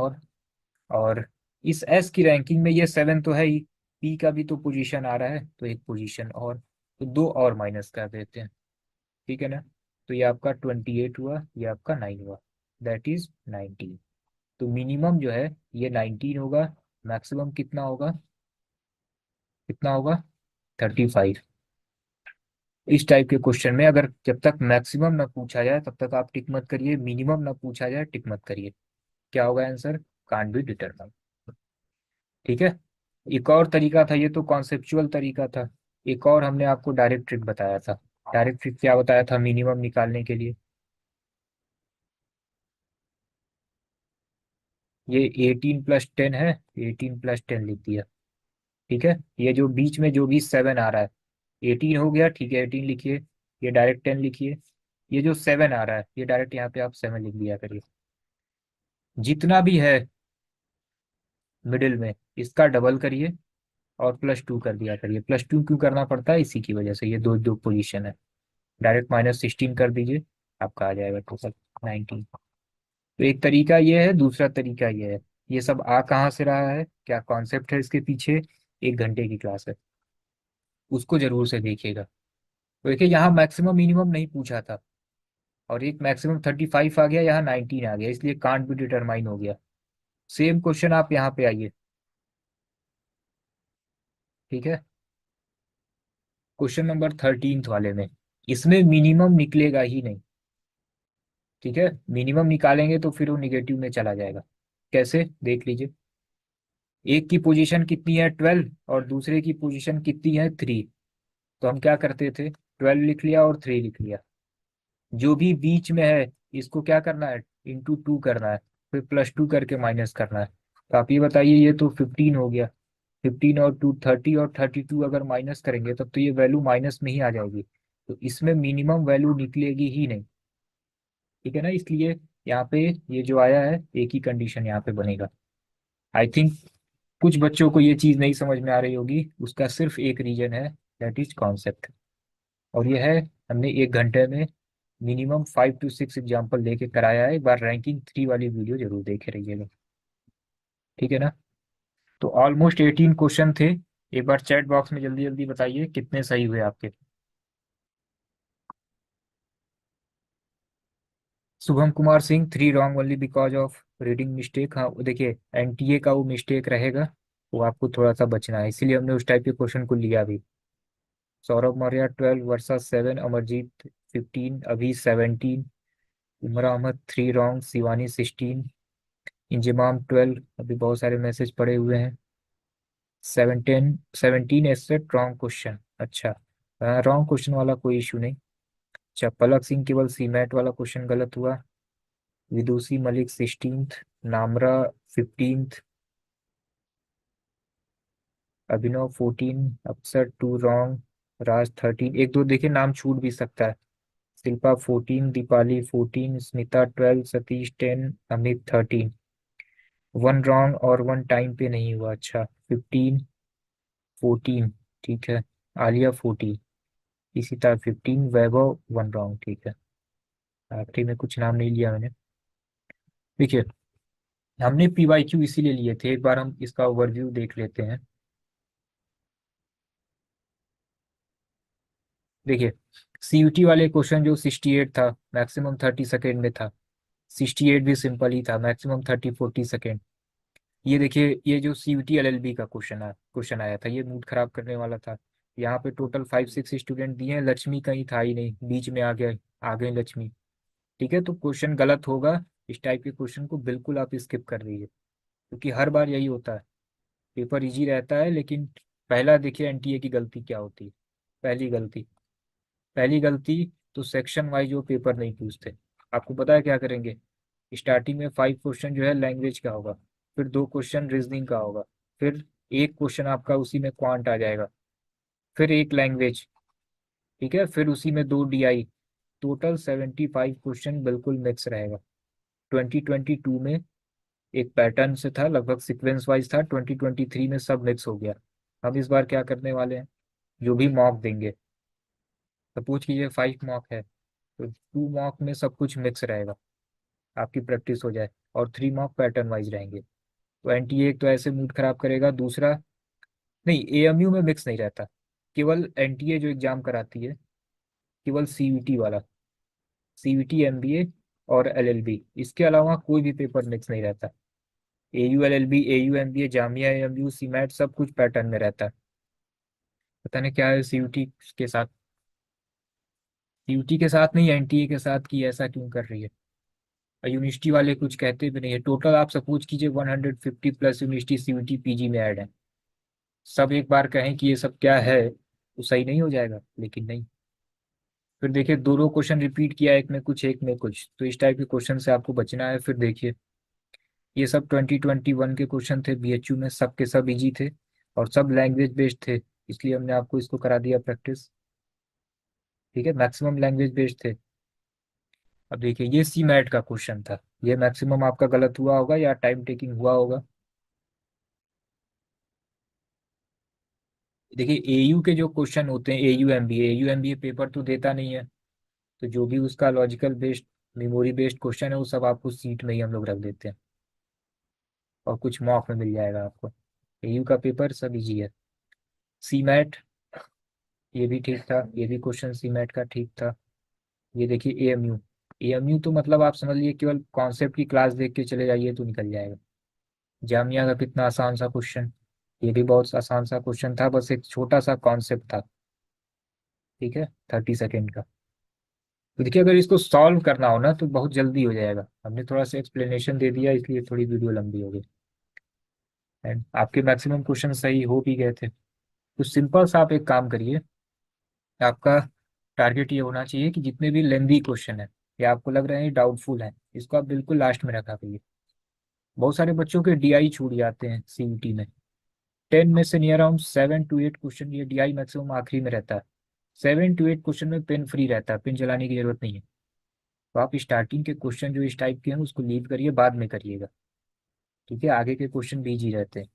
और इस एस की रैंकिंग में ये 7 तो है ही, पी का भी तो पोजीशन आ रहा है, तो एक पोजीशन और, तो दो और माइनस कर देते हैं। ठीक है ना। तो ये आपका 28 हुआ, ये आपका 9 हुआ, दैट इज 19। तो मिनिमम जो है ये 19 होगा, मैक्सिमम कितना होगा, कितना होगा, 35। इस टाइप के क्वेश्चन में अगर जब तक मैक्सिमम ना पूछा जाए तब तक आप टिक मत करिए, मिनिमम ना पूछा जाए टिक मत करिए। क्या होगा आंसर, कांट बी डिटरमाइन। ठीक है। एक और तरीका था, ये तो कॉन्सेप्चुअल तरीका था। एक और हमने आपको डायरेक्ट ट्रिक बताया था। डायरेक्ट ट्रिक क्या बताया था मिनिमम निकालने के लिए, ये 18 + 10 है, 18 + 10 लिख दिया। ठीक है। ये जो बीच में जो भी 7 आ रहा है, 18 हो गया, ठीक है 18 लिखिए, ये डायरेक्ट 10 लिखिए। ये जो 7 आ रहा है ये डायरेक्ट यहाँ पे आप 7 लिख दिया करिए। जितना भी है मिडिल में इसका डबल करिए और +2 कर दिया करिए। +2 क्यों करना पड़ता है, इसी की वजह से, ये दो दो पोजीशन है। डायरेक्ट -16 कर दीजिए, आपका आ जाएगा टोटल 19। तो एक तरीका ये है, दूसरा तरीका ये है। ये सब आ कहाँ से रहा है, क्या कॉन्सेप्ट है इसके पीछे, 1 घंटे की क्लास है, उसको जरूर से देखिएगा। तो देखिए यहाँ मैक्सिमम मिनिमम नहीं पूछा था, और एक मैक्सिमम 35 आ गया, यहाँ 19 आ गया, इसलिए कांट भी डिटरमाइन हो गया। सेम क्वेश्चन आप यहाँ पे आइए। ठीक है। क्वेश्चन नंबर 13 वाले में, इसमें मिनिमम निकलेगा ही नहीं। ठीक है, मिनिमम निकालेंगे तो फिर वो निगेटिव में चला जाएगा। कैसे, देख लीजिए। एक की पोजीशन कितनी है 12, और दूसरे की पोजीशन कितनी है 3। तो हम क्या करते थे, 12 लिख लिया और 3 लिख लिया। जो भी बीच में है इसको क्या करना है, ×2 करना है, फिर +2 करके माइनस करना है। तो आप ये बताइए, ये तो 15 हो गया, 15 और 2 30, और 32 अगर माइनस करेंगे तब तो ये वैल्यू माइनस में ही आ जाएगी। तो इसमें मिनिमम वैल्यू निकलेगी ही नहीं। ठीक है ना, इसलिए यहाँ पे ये जो आया है एक ही कंडीशन यहाँ पे बनेगा। आई थिंक कुछ बच्चों को ये चीज़ नहीं समझ में आ रही होगी, उसका सिर्फ एक रीजन है, दैट इज कॉन्सेप्ट। और ये है, हमने 1 घंटे में मिनिमम 5 to 6 एग्जाम्पल लेके कराया है। एक बार रैंकिंग 3 वाली वीडियो जरूर देखे रहिएगा। ठीक है ना। तो ऑलमोस्ट 18 क्वेश्चन थे। एक बार चैट बॉक्स में जल्दी जल्दी बताइए कितने सही हुए आपके। Shubham Kumar Singh, 3 wrong only because of reading mistake. हाँ वो देखिए, एनटीए का वो मिस्टेक रहेगा, वो आपको थोड़ा सा बचना है, इसीलिए हमने उस टाइप के क्वेश्चन को लिया भी। सौरभ मौर्य 12 वर्सेस 7, अमरजीत 15, अभी 17, उमर अहमद 3 रॉन्ग, शिवानी 16, इंजमाम 12, अभी बहुत सारे मैसेज पड़े हुए हैं। 17 एसेट रॉन्ग क्वेश्चन, अच्छा रॉन्ग क्वेश्चन वाला कोई इशू नहीं। अच्छा, पलक सिंह केवल सीमेट वाला क्वेश्चन गलत हुआ। विदुषी मलिक 16th, नामरा 15th, अभिनव 14, अफसर 2 रॉन्ग, राज 13, एक दो देखिए नाम छूट भी सकता है। शिल्पा 14, दीपाली 14, स्मिता 12, सतीश 10, अमित 13। 1 रॉन्ग और 1 टाइम पे नहीं हुआ, अच्छा 15, 14, ठीक है। आलिया 14, इसी तरह 15, वैभव 1 रॉन्ग, ठीक है। आखिरी में कुछ नाम नहीं लिया मैंने। देखिए, हमने पीवाईक्यू इसीलिए लिए थे, एक बार हम इसका ओवरव्यू देख लेते हैं। देखिए, सीयूटी वाले क्वेश्चन जो 68 था, मैक्सिमम 30 सेकेंड में था। 68 भी सिंपल ही था, मैक्सिमम 30-40 सेकेंड। ये देखिए, ये जो सीयूटी एलएलबी का क्वेश्चन आया था, ये मूड खराब करने वाला था। यहाँ पे टोटल 5-6 स्टूडेंट दिए हैं, लक्ष्मी कहीं था ही नहीं, बीच में आ गए लक्ष्मी। ठीक है, तो क्वेश्चन गलत होगा। इस टाइप के क्वेश्चन को बिल्कुल आप स्किप कर दीजिए, क्योंकि हर बार यही होता है, पेपर इजी रहता है लेकिन पहला देखिए एनटीए की गलती क्या होती है। पहली गलती, पहली गलती, तो सेक्शन वाइज वो पेपर नहीं पूछते। आपको पता है क्या करेंगे, स्टार्टिंग में 5 क्वेश्चन जो है लैंग्वेज का होगा, फिर 2 क्वेश्चन रीजनिंग का होगा, फिर एक क्वेश्चन आपका उसी में क्वांट आ जाएगा, फिर एक लैंग्वेज, ठीक है, फिर उसी में 2 डीआई। टोटल 75 क्वेश्चन बिल्कुल मिक्स रहेगा। 2022 में एक पैटर्न से था, लगभग सीक्वेंस वाइज था, 2023 में सब मिक्स हो गया। हम इस बार क्या करने वाले हैं, जो भी मॉक देंगे, सपोज कीजिए 5 मॉक है, तो 2 मॉक में सब कुछ मिक्स रहेगा, आपकी प्रैक्टिस हो जाए, और 3 मॉक पैटर्न वाइज रहेंगे। तो एनटीए एक तो ऐसे मूड खराब करेगा, दूसरा नहीं, एएमयू में मिक्स नहीं रहता, केवल एनटीए जो एग्जाम कराती है, केवल सीयूटी वाला, सीयूटी एमबीए और एलएलबी, इसके अलावा कोई भी पेपर मिक्स नहीं रहता। AU LLB, AU MBA, Jamia MU, CMAT सब कुछ पैटर्न में रहता है। पता नहीं क्या है सीयूटी के साथ, सीयूटी के साथ नहीं एनटीए के साथ की, ऐसा क्यों कर रही है। और यूनिवर्सिटी वाले कुछ कहते भी नहीं है, टोटल आप सपोज कीजिए 150 प्लस यूनिवर्सिटी सीयूटी पीजी में ऐड है, सब एक बार कहें कि ये सब क्या है तो सही नहीं हो जाएगा, लेकिन नहीं। फिर देखिए दोनों क्वेश्चन रिपीट किया, एक में कुछ एक में कुछ, तो इस टाइप के क्वेश्चन से आपको बचना है। फिर देखिए ये सब 2021 के क्वेश्चन थे बीएचयू में, सब के सब इजी थे और सब लैंग्वेज बेस्ड थे, इसलिए हमने आपको इसको करा दिया प्रैक्टिस। ठीक है, मैक्सिमम लैंग्वेज बेस्ड थे। अब देखिए ये सी मैट का क्वेश्चन था, ये मैक्सिमम आपका गलत हुआ होगा या टाइम टेकिंग हुआ होगा। देखिए एयू के जो क्वेश्चन होते हैं, एयू एमबीए पेपर तो देता नहीं है, तो जो भी उसका logical based, memory based question है वो सब आपको सीट में ही हम लोग रख देते हैं और कुछ मॉक में मिल जाएगा आपको। एयू का पेपर सब इजी है। सी मैट, ये भी ठीक था, ये भी क्वेश्चन सी मैट का ठीक था। ये देखिए एएमयू, एएमयू तो मतलब आप समझ लिए केवल कॉन्सेप्ट की क्लास देख के चले जाइए तो निकल जाएगा। जामिया का कितना आसान सा क्वेश्चन, ये भी बहुत आसान सा क्वेश्चन था, बस एक छोटा सा कॉन्सेप्ट था। ठीक है, 30 सेकेंड का। तो देखिए अगर इसको सॉल्व करना हो ना तो बहुत जल्दी हो जाएगा, हमने थोड़ा सा एक्सप्लेनेशन दे दिया इसलिए थोड़ी वीडियो लंबी हो गई, एंड आपके मैक्सिमम क्वेश्चन सही हो भी गए थे। तो सिंपल सा आप एक काम करिए, आपका टारगेट ये होना चाहिए कि जितने भी लेंदी क्वेश्चन है या आपको लग रहे हैं डाउटफुल है, इसको आप बिल्कुल लास्ट में रखा करिए। बहुत सारे बच्चों के डीआई छूट जाते हैं सीयूटी में, 10 में से नियर अराउंड 7 to 8 क्वेश्चन ये डीआई मैक्सिमम आखिरी में रहता है। 7 to 8 क्वेश्चन में पेन फ्री रहता है, पेन चलाने की जरूरत नहीं है। तो आप स्टार्टिंग के क्वेश्चन जो इस टाइप के हैं उसको लीव करिए, बाद में करिएगा। ठीक है, आगे के क्वेश्चन भी इजी रहते हैं,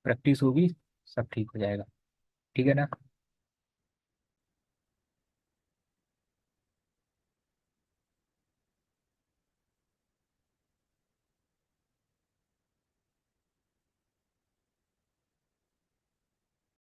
प्रैक्टिस होगी, सब ठीक हो जाएगा। ठीक है ना।